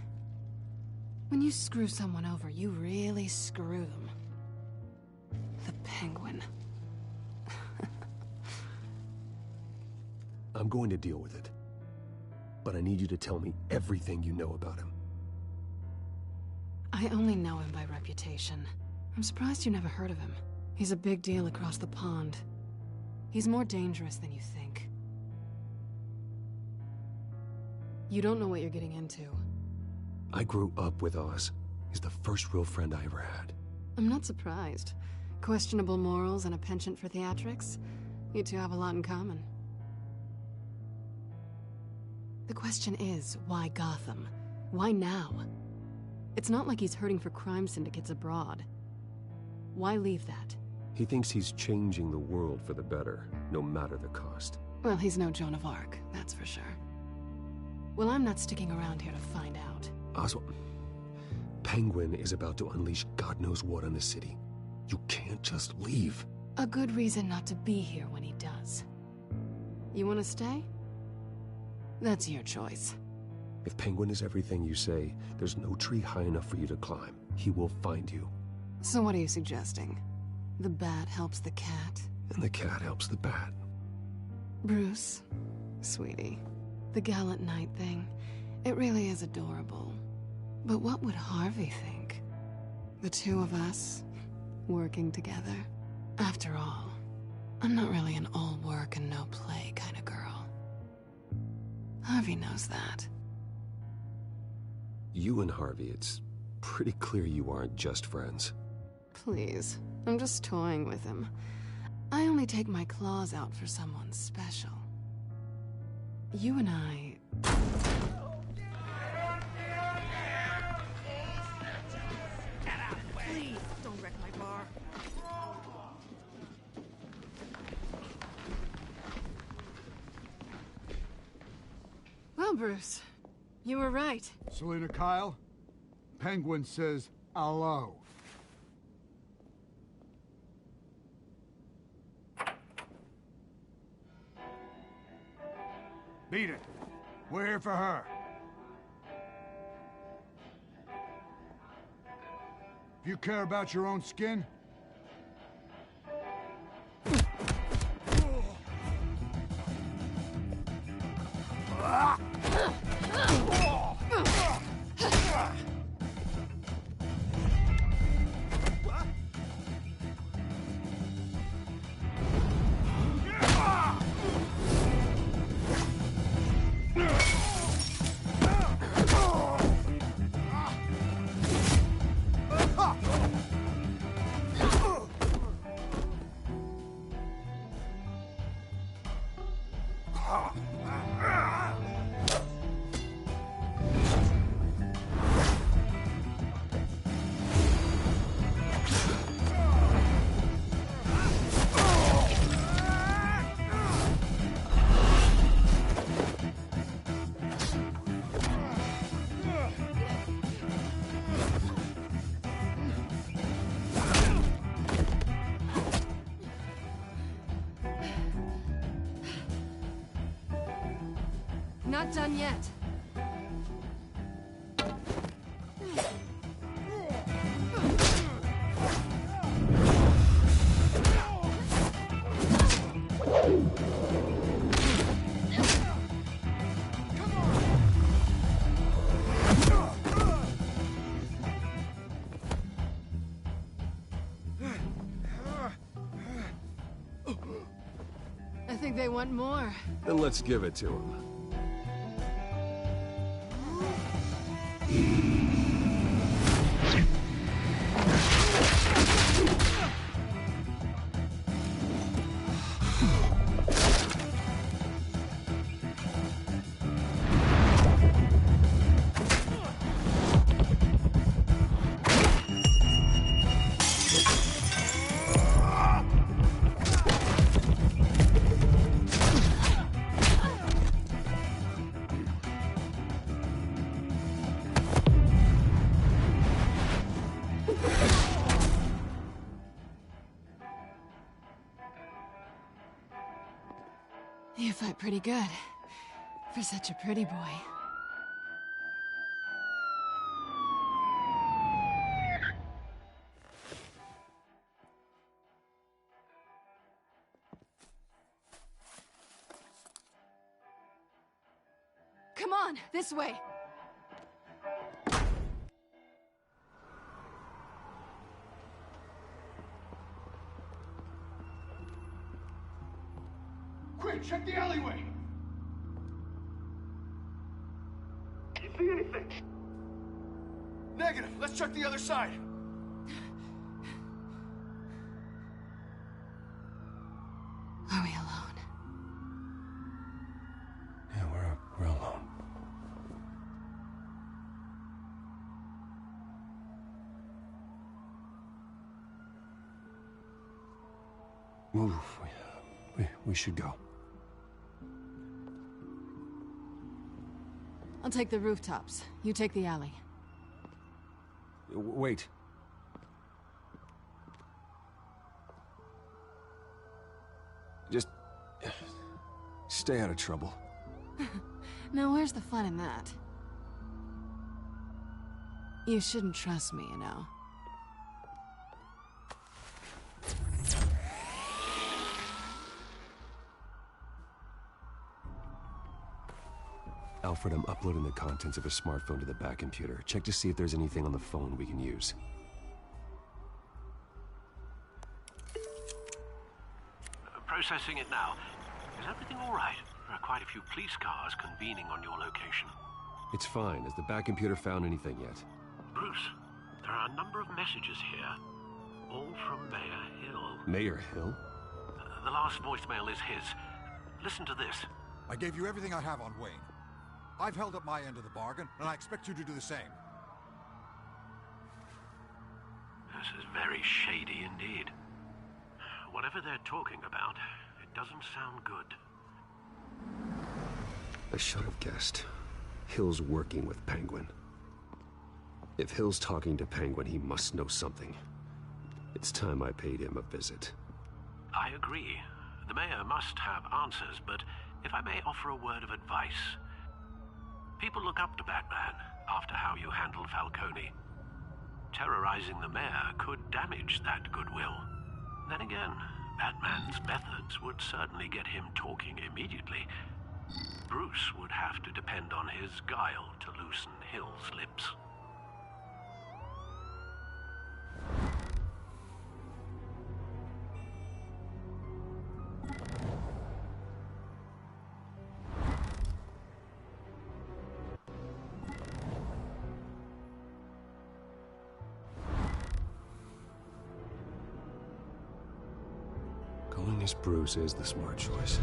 When you screw someone over, you really screw them. The Penguin. I'm going to deal with it. But I need you to tell me everything you know about him. I only know him by reputation. I'm surprised you never heard of him. He's a big deal across the pond. He's more dangerous than you think. You don't know what you're getting into. I grew up with Oz. He's the first real friend I ever had. I'm not surprised. Questionable morals and a penchant for theatrics. You two have a lot in common. The question is, why Gotham? Why now? It's not like he's hurting for crime syndicates abroad. Why leave that? He thinks he's changing the world for the better, no matter the cost. Well, he's no Joan of Arc, that's for sure. Well, I'm not sticking around here to find out. Oswald, Penguin is about to unleash God knows what on the city. You can't just leave. A good reason not to be here when he does. You want to stay? That's your choice. If Penguin is everything you say, there's no tree high enough for you to climb. He will find you. So what are you suggesting? The bat helps the cat? And the cat helps the bat. Bruce, sweetie, the gallant knight thing, it really is adorable. But what would Harvey think? The two of us, working together? After all, I'm not really an all work and no play kind of girl. Harvey knows that. You and Harvey, it's pretty clear you aren't just friends. Please, I'm just toying with him. I only take my claws out for someone special. You and I... Please, don't wreck my bar. Well, Bruce, you were right. Selina Kyle, Penguin says hello. Beat it. We're here for her. If you care about your own skin, done yet. I think they want more. Then let's give it to them. You fight pretty good. For such a pretty boy. Come on, this way. Quick, check the alleyway! You see anything? Negative. Let's check the other side. Are we alone? Yeah, we're alone. Move. We should go. I'll take the rooftops. You take the alley. Wait. Just stay out of trouble. Now, where's the fun in that? You shouldn't trust me, you know. Alfred, I'm uploading the contents of a smartphone to the back computer. Check to see if there's anything on the phone we can use. Processing it now. Is everything all right? There are quite a few police cars convening on your location. It's fine. Has the back computer found anything yet? Bruce, there are a number of messages here. All from Mayor Hill. Mayor Hill? The last voicemail is his. Listen to this. I gave you everything I have on Wayne. I've held up my end of the bargain, and I expect you to do the same. This is very shady indeed. Whatever they're talking about, it doesn't sound good. I should have guessed. Hill's working with Penguin. If Hill's talking to Penguin, he must know something. It's time I paid him a visit. I agree. The mayor must have answers, but if I may offer a word of advice. People look up to Batman after how you handled Falcone. Terrorizing the mayor could damage that goodwill. Then again, Batman's methods would certainly get him talking immediately. Bruce would have to depend on his guile to loosen Hill's lips. Going as Bruce is the smart choice.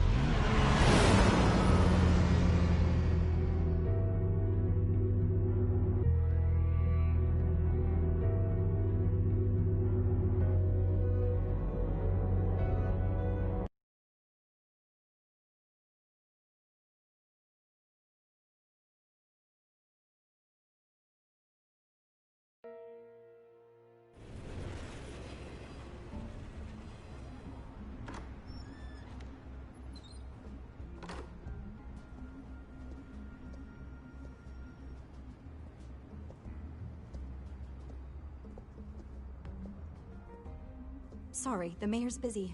Sorry, the mayor's busy.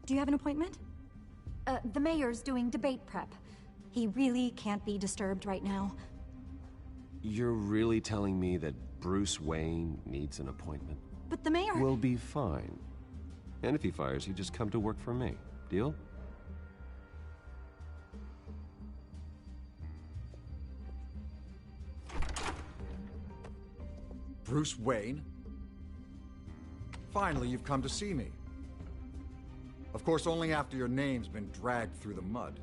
Do you have an appointment? The mayor's doing debate prep. He really can't be disturbed right now. You're really telling me that Bruce Wayne needs an appointment? But the mayor... We'll be fine. And if he fires you, just come to work for me. Deal? Bruce Wayne? Finally, you've come to see me. Of course, only after your name's been dragged through the mud.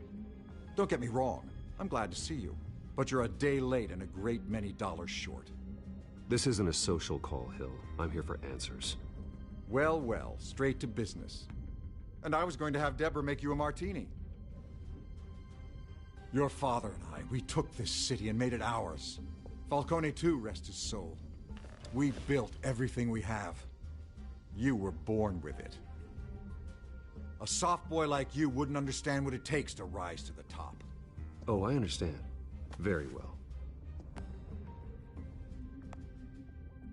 Don't get me wrong, I'm glad to see you. But you're a day late and a great many dollars short. This isn't a social call, Hill. I'm here for answers. Well, well, straight to business. And I was going to have Deborah make you a martini. Your father and I, we took this city and made it ours. Falcone too, rest his soul. We built everything we have. You were born with it. A soft boy like you wouldn't understand what it takes to rise to the top. Oh, I understand. Very well.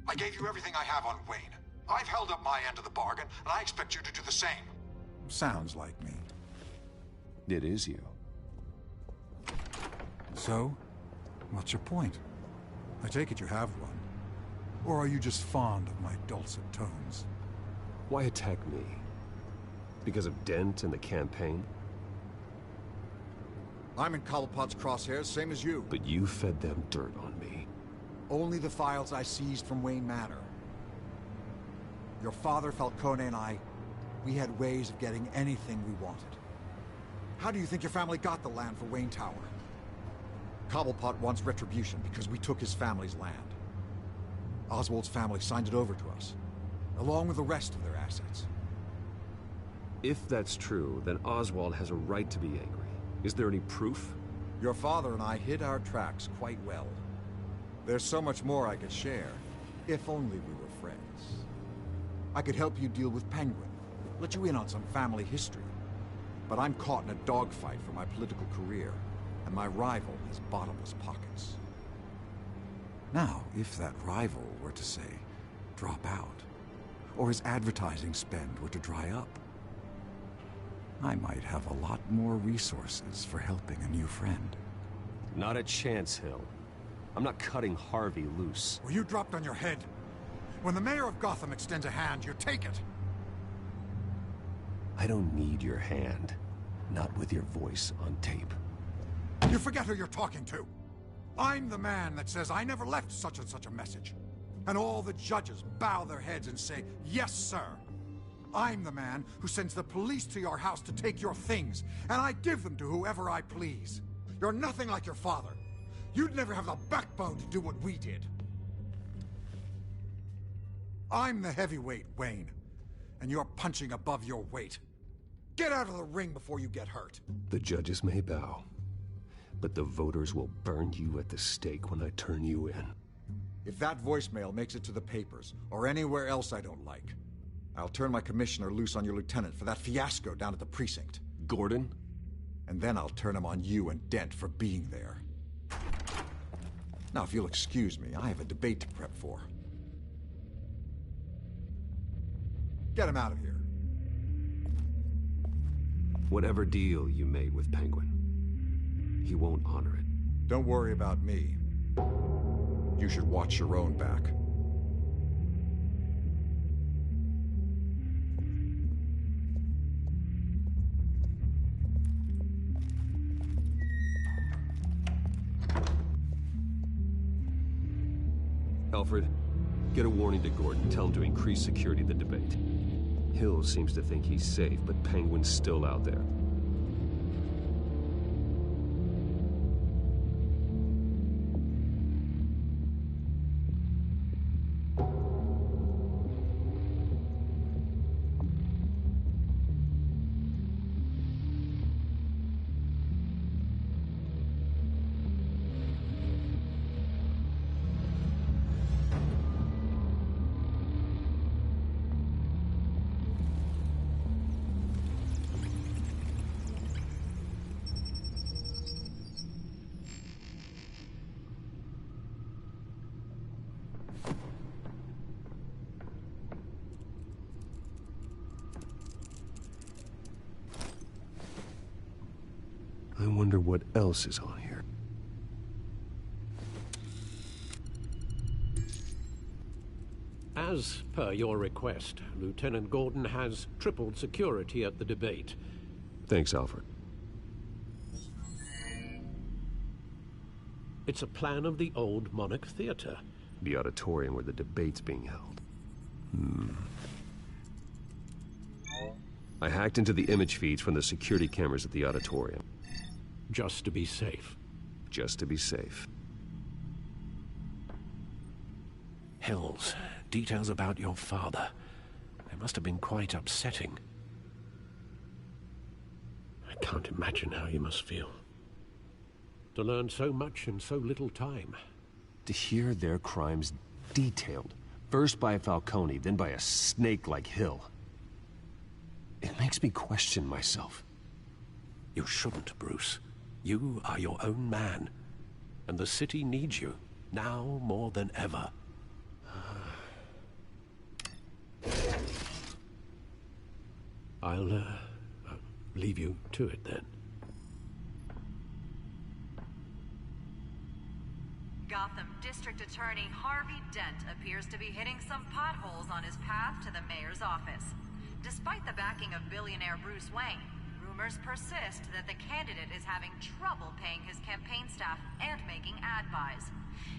I gave you everything I have on Wayne. I've held up my end of the bargain, and I expect you to do the same. Sounds like me. It is you. So, what's your point? I take it you have one. Or are you just fond of my dulcet tones? Why attack me? Because of Dent and the campaign? I'm in Cobblepot's crosshairs, same as you. But you fed them dirt on me. Only the files I seized from Wayne Manor. Your father, Falcone, and I, we had ways of getting anything we wanted. How do you think your family got the land for Wayne Tower? Cobblepot wants retribution because we took his family's land. Oswald's family signed it over to us, along with the rest of their assets. If that's true, then Oswald has a right to be angry. Is there any proof? Your father and I hid our tracks quite well. There's so much more I could share, if only we were friends. I could help you deal with Penguin, let you in on some family history. But I'm caught in a dogfight for my political career, and my rival has bottomless pockets. Now, if that rival were to say, drop out, or his advertising spend were to dry up, I might have a lot more resources for helping a new friend. Not a chance, Hill. I'm not cutting Harvey loose. Well, you dropped on your head. When the mayor of Gotham extends a hand, you take it. I don't need your hand. Not with your voice on tape. You forget who you're talking to. I'm the man that says I never left such and such a message. And all the judges bow their heads and say, yes, sir. I'm the man who sends the police to your house to take your things, and I give them to whoever I please. You're nothing like your father. You'd never have the backbone to do what we did. I'm the heavyweight, Wayne, and you're punching above your weight. Get out of the ring before you get hurt. The judges may bow, but the voters will burn you at the stake when I turn you in. If that voicemail makes it to the papers, or anywhere else I don't like, I'll turn my commissioner loose on your lieutenant for that fiasco down at the precinct. Gordon? And then I'll turn him on you and Dent for being there. Now, if you'll excuse me, I have a debate to prep for. Get him out of here. Whatever deal you made with Penguin, he won't honor it. Don't worry about me. You should watch your own back. Alfred, get a warning to Gordon. Tell him to increase security at the debate. Hill seems to think he's safe, but Penguin's still out there. wonder what else is on here. As per your request, Lieutenant Gordon has tripled security at the debate. Thanks, Alfred. It's a plan of the old Monarch Theater. The auditorium where the debate's being held. I hacked into the image feeds from the security cameras at the auditorium. Just to be safe. Just to be safe. Hills, details about your father. They must have been quite upsetting. I can't imagine how you must feel. To learn so much in so little time. To hear their crimes detailed, first by Falcone, then by a snake like Hill. It makes me question myself. You shouldn't, Bruce. You are your own man. And the city needs you, now more than ever. I'll leave you to it then. Gotham District Attorney Harvey Dent appears to be hitting some potholes on his path to the mayor's office. Despite the backing of billionaire Bruce Wayne, rumors persist that the candidate is having trouble paying his campaign staff and making ad buys.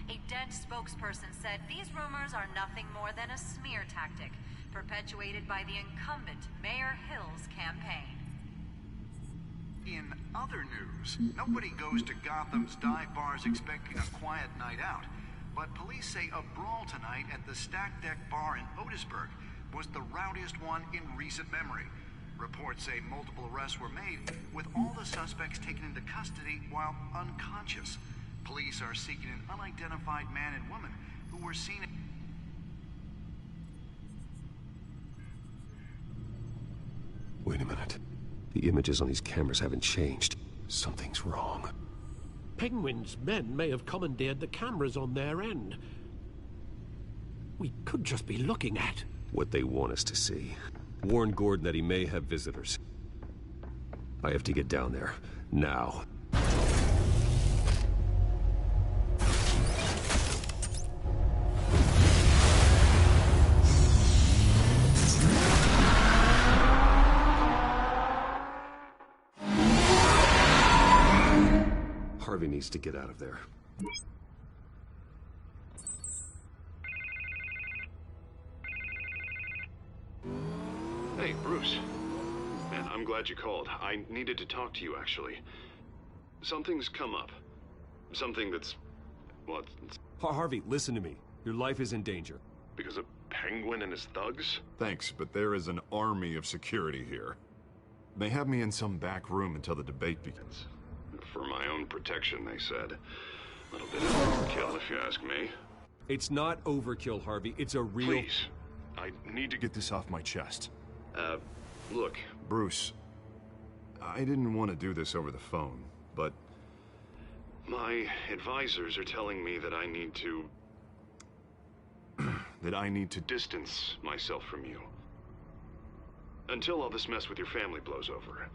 A Dent spokesperson said these rumors are nothing more than a smear tactic, perpetuated by the incumbent Mayor Hill's campaign. In other news, nobody goes to Gotham's dive bars expecting a quiet night out, but police say a brawl tonight at the Stack Deck Bar in Otisburg was the rowdiest one in recent memory. Reports say multiple arrests were made, with all the suspects taken into custody while unconscious. Police are seeking an unidentified man and woman who were seen... Wait a minute. The images on these cameras haven't changed. Something's wrong. Penguin's men may have commandeered the cameras on their end. We could just be looking at what they want us to see. Warn Gordon that he may have visitors. I have to get down there. Now. Harvey needs to get out of there. Hey, Bruce. Man, I'm glad you called. I needed to talk to you, actually. Something's come up. Something that's... well, it's... Harvey, listen to me. Your life is in danger. Because of Penguin and his thugs? Thanks, but there is an army of security here. They have me in some back room until the debate begins. For my own protection, they said. A little bit of overkill, if you ask me. It's not overkill, Harvey. It's a real... Please. I need to get this off my chest. Look. Bruce, I didn't want to do this over the phone, but... my advisors are telling me that I need to... that I need to distance myself from you. Until all this mess with your family blows over.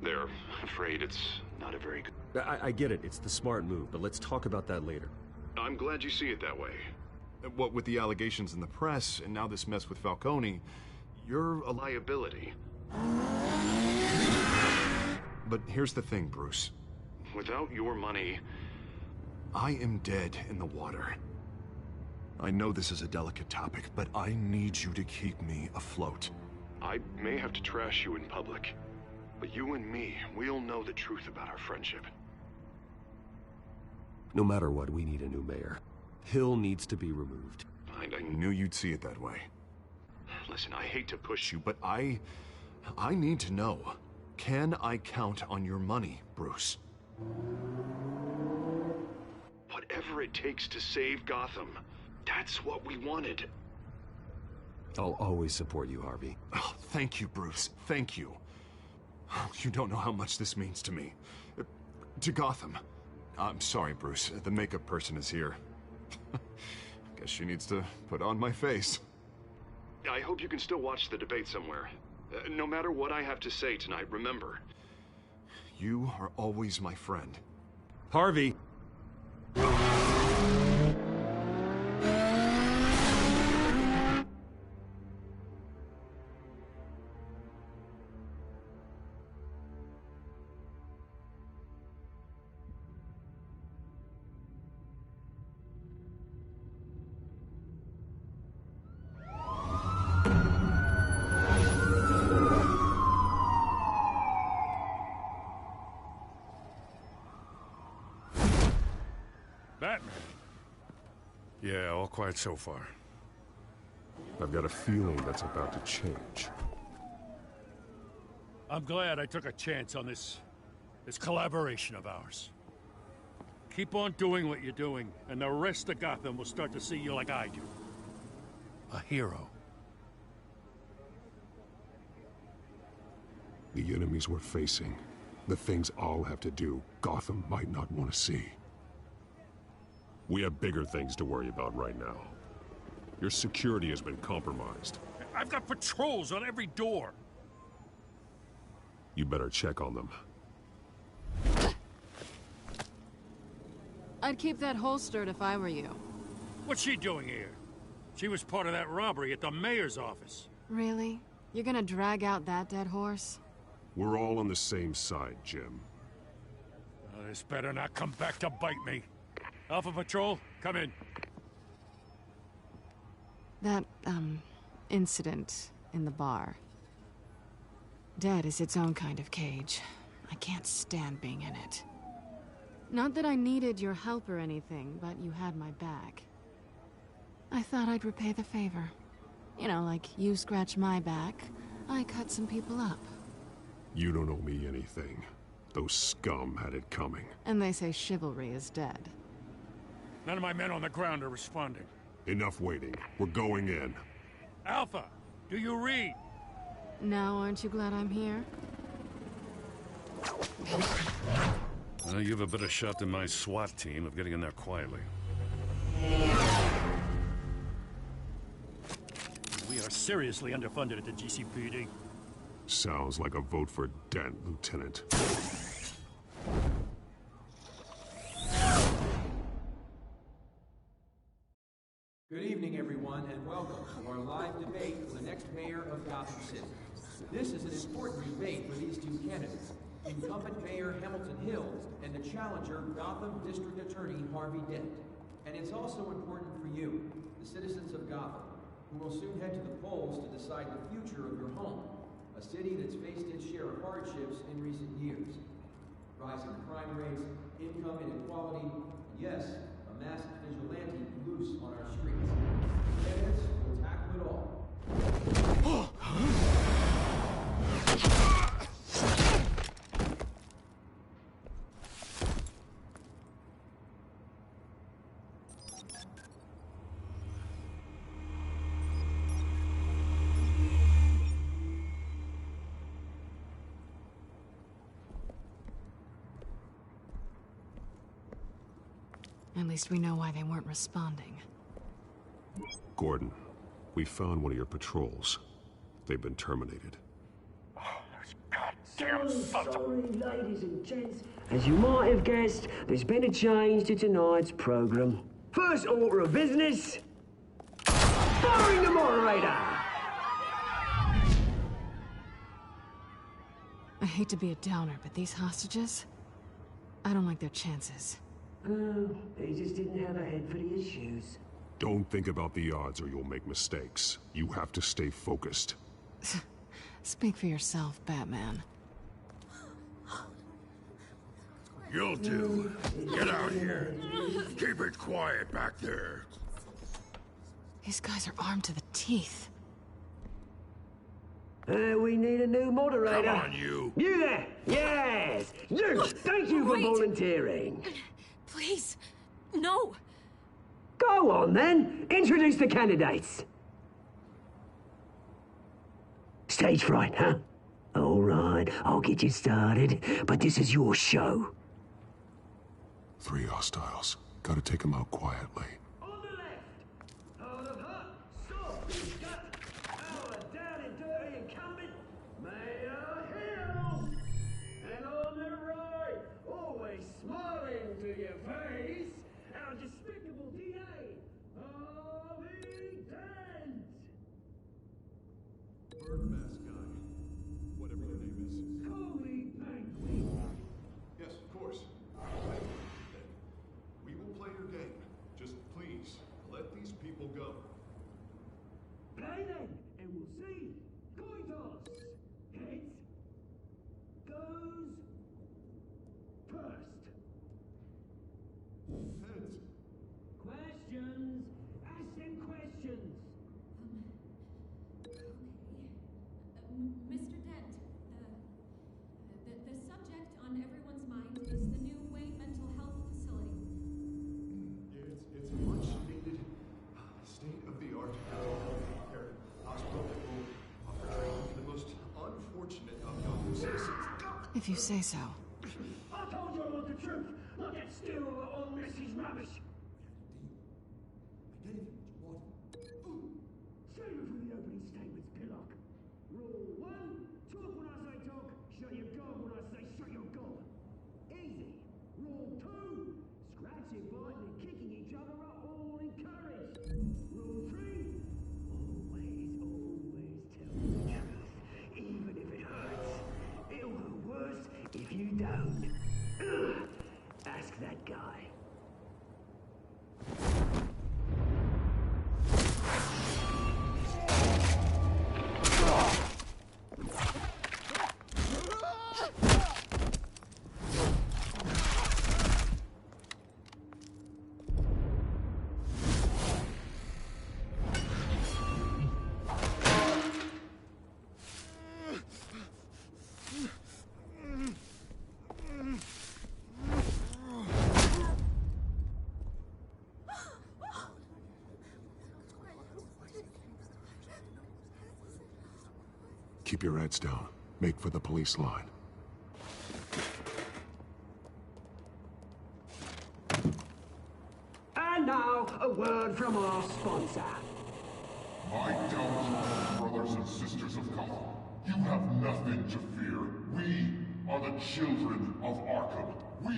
They're afraid it's not a very good... I get it. It's the smart move, but let's talk about that later. I'm glad you see it that way. What with the allegations in the press, and now this mess with Falcone, you're a liability. But here's the thing, Bruce. Without your money... I am dead in the water. I know this is a delicate topic, but I need you to keep me afloat. I may have to trash you in public. But you and me, we'll know the truth about our friendship. No matter what, we need a new mayor. Hill needs to be removed. I knew you'd see it that way. Listen, I hate to push you, but I need to know. Can I count on your money, Bruce? Whatever it takes to save Gotham, that's what we wanted. I'll always support you, Harvey. Oh, thank you, Bruce. Thank you. You don't know how much this means to me. To Gotham. I'm sorry, Bruce. The makeup person is here. Guess she needs to put on my face. I hope you can still watch the debate somewhere. No matter what I have to say tonight, remember. You are always my friend. Harvey! Batman. Yeah, all quiet so far. I've got a feeling that's about to change. I'm glad I took a chance on this collaboration of ours. Keep on doing what you're doing, and the rest of Gotham will start to see you like I do. A hero. The enemies we're facing, the things I'll have to do, Gotham might not want to see. We have bigger things to worry about right now. Your security has been compromised. I've got patrols on every door. You better check on them. I'd keep that holstered if I were you. What's she doing here? She was part of that robbery at the mayor's office. Really? You're gonna drag out that dead horse? We're all on the same side, Jim. Oh, this better not come back to bite me. Alpha Patrol, come in. That, incident in the bar. Dead is its own kind of cage. I can't stand being in it. Not that I needed your help or anything, but you had my back. I thought I'd repay the favor. You know, like you scratch my back, I cut some people up. You don't owe me anything. Those scum had it coming. And they say chivalry is dead. None of my men on the ground are responding. Enough waiting. We're going in. Alpha, do you read? Now aren't you glad I'm here? Well, you have a better shot than my SWAT team of getting in there quietly. We are seriously underfunded at the GCPD. Sounds like a vote for Dent, Lieutenant. Good evening, everyone, and welcome to our live debate for the next mayor of Gotham City. This is an important debate for these two candidates, incumbent Mayor Hamilton Hill and the challenger Gotham District Attorney Harvey Dent. And it's also important for you, the citizens of Gotham, who will soon head to the polls to decide the future of your home, a city that's faced its share of hardships in recent years. Rising crime rates, income inequality, and yes, a massive vigilante loose on our streets. Candidates will tackle it all. At least we know why they weren't responding. Gordon, we found one of your patrols. They've been terminated. So sorry, ladies and gents. As you might have guessed, there's been a change to tonight's program. First order of business, firing the moderator! I hate to be a downer, but these hostages, I don't like their chances. Oh, they just didn't have a head for the issues. Don't think about the odds or you'll make mistakes. You have to stay focused. Speak for yourself, Batman. You'll do. Get out here. Keep it quiet back there. These guys are armed to the teeth. We need a new moderator. Come on, you. You there! Yes! You! Thank you for volunteering. Please, no. Go on, then. Introduce the candidates. Stage fright, huh? All right, I'll get you started, but this is your show. 3 hostiles. Gotta take them out quietly. On the left, out of her, sword, gut, our down and dirty incumbent, Mayor Hill. And on the bird mask guy. Whatever your name is. Call me Penguin. Yes, of course. We will play your game. Just please, let these people go. Play then, and we'll see. Coin toss. Heads goes first. Heads. Questions. Ask them questions. Mr. Dent, the subject on everyone's mind is the new Wayne Mental Health Facility. It's a much needed state-of-the-art hospital that will offer training to the most unfortunate of Gotham citizens. If you say so. I told you I want the truth, not that stew or all Messie's rubbish. I get it. What? Save it for the opening statements, Pillock. Rule 1, talk when I say talk, shut your gob when I say shut your gob. Easy. Rule 2, scratching, biting and kicking each other are all encouraged. Rule 3, always tell the truth, even if it hurts. It'll go worse if you don't. Ask that guy. Keep your heads down. Make for the police line. And now, a word from our sponsor. My downfall, brothers and sisters of Gotham. You have nothing to fear. We are the children of Arkham. We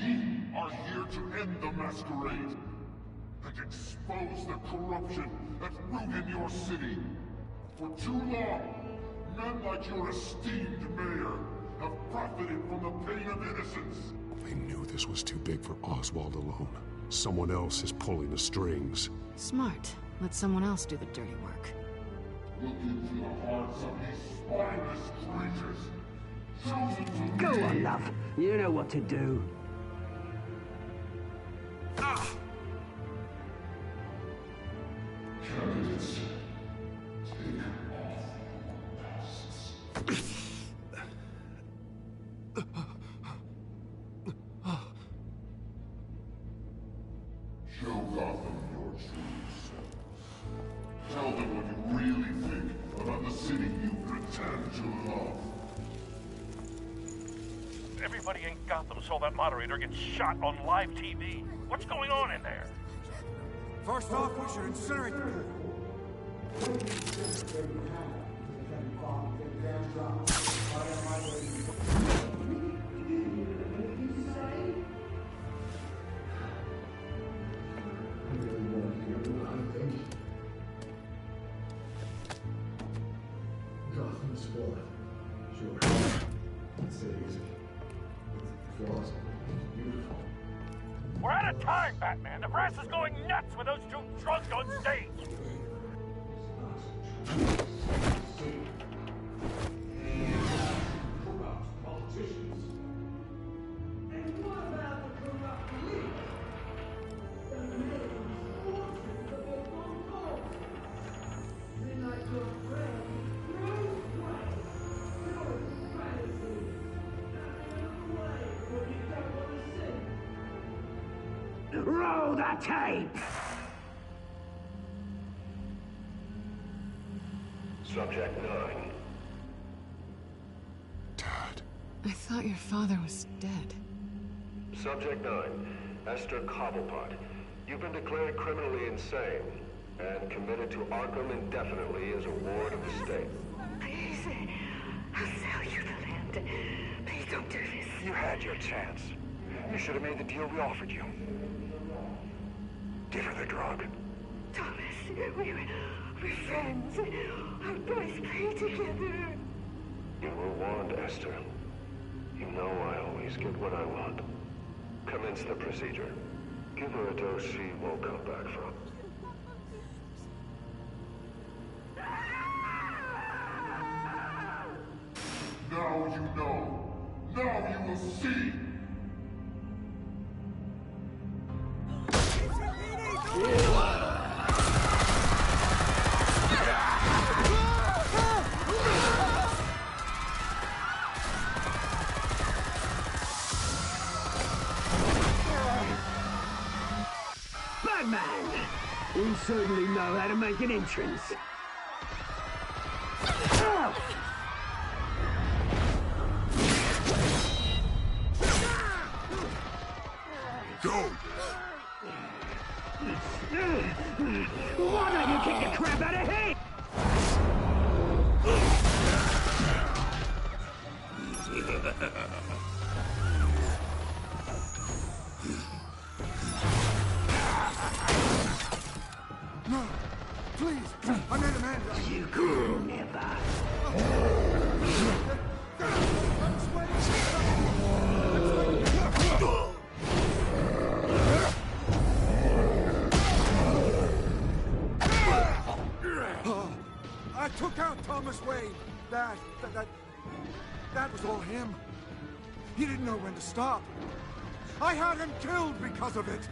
are here to end the masquerade and expose the corruption that's rooted in your city. For too long, men like your esteemed mayor have profited from the pain of innocence. They knew this was too big for Oswald alone. Someone else is pulling the strings. Smart. Let someone else do the dirty work. Look into the hearts of these spineless creatures. Chosen to Go on, love. You know what to do. Candidates, take off your masks. Show Gotham your true self. Tell them what you really think about the city you pretend to love. Everybody in Gotham saw that moderator get shot on live TV. What's going on in there? First off, we should incinerate the pool. Gotham's fallen. Sure. Let's say it easy. It's flawless. Beautiful. We're out of time, Batman. The press is going nuts with those two drunks on stage. Corrupt politicians. And what about the corrupt police? The names, fortunes of their own cause. They like your friend, Bruce Wayne. Your fantasies. Nothing away what you don't want to see. Roll the tape! Subject 9. I thought your father was dead. Subject 9. Esther Cobblepot. You've been declared criminally insane and committed to Arkham indefinitely as a ward of the state. Please, I'll sell you the land. Please don't do this. You had your chance. You should have made the deal we offered you. Give her the drug. Thomas, we're friends. Our boys play together. You were warned, Esther. You know I always get what I want. Commence the procedure. Give her a dose she won't come back from. Now you know. Now you will see. Batman! You certainly know how to make an entrance. Go! Why don't you kick the crap out of him? No! Please! I made Amanda! You could never. I took out Thomas Wayne. That was all him. He didn't know when to stop. I had him killed because of it.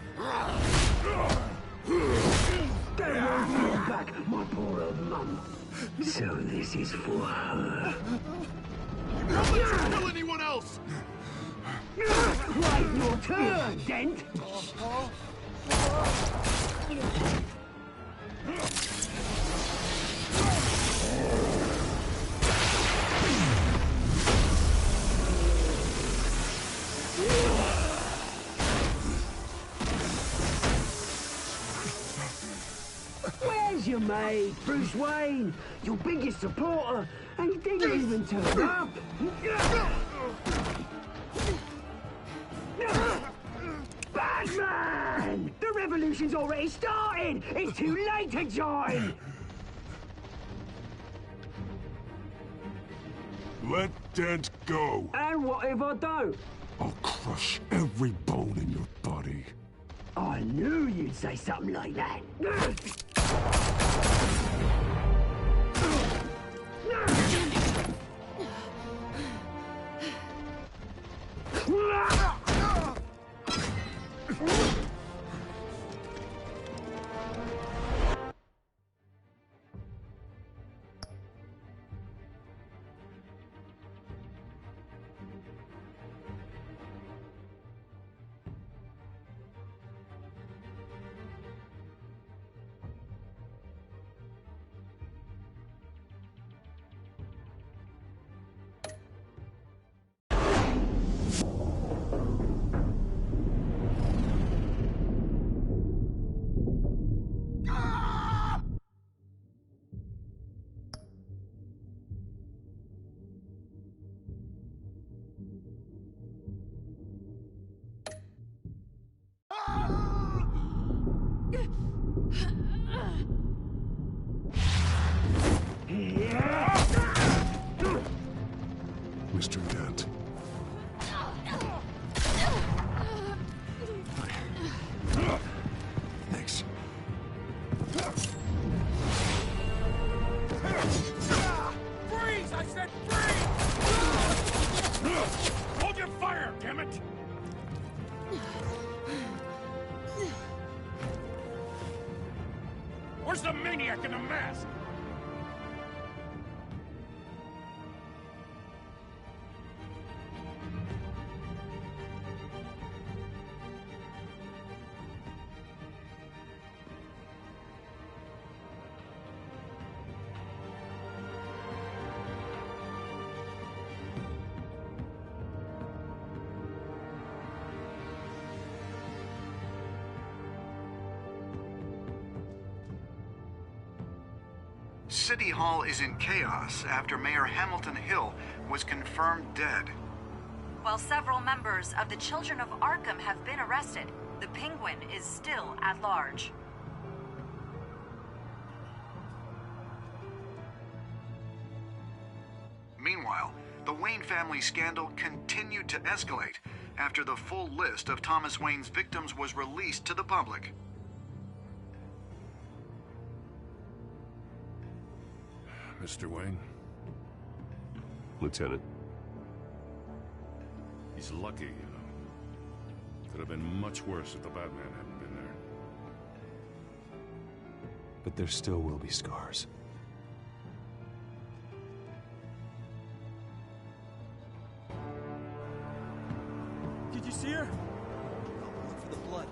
Don't hold me back, my poor old mum. So this is for her. Don't let you kill anyone else! Right, your turn, Dent. Where's your mate, Bruce Wayne? Your biggest supporter, and he didn't even turn up. Batman! The revolution's already started! It's too late to join! Let Dent go. And what if I don't? I'll crush every bone in your body. I knew you'd say something like that. Mr. Dent. Thanks. Freeze! I said freeze! Hold your fire, damn it! Where's the maniac in the mask? City Hall is in chaos after Mayor Hamilton Hill was confirmed dead. While several members of the Children of Arkham have been arrested, the Penguin is still at large. Meanwhile, the Wayne family scandal continued to escalate after the full list of Thomas Wayne's victims was released to the public. Mr. Wayne? Lieutenant. He's lucky, you know. Could have been much worse if the Batman hadn't been there. But there still will be scars. Did you see her? Look for the blood.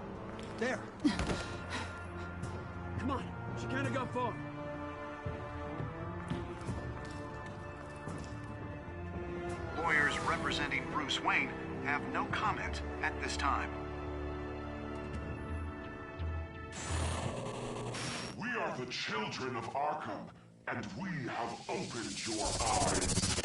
There. Come on. She can't have gone far. Lawyers representing Bruce Wayne have no comment at this time. We are the children of Arkham, and we have opened your eyes.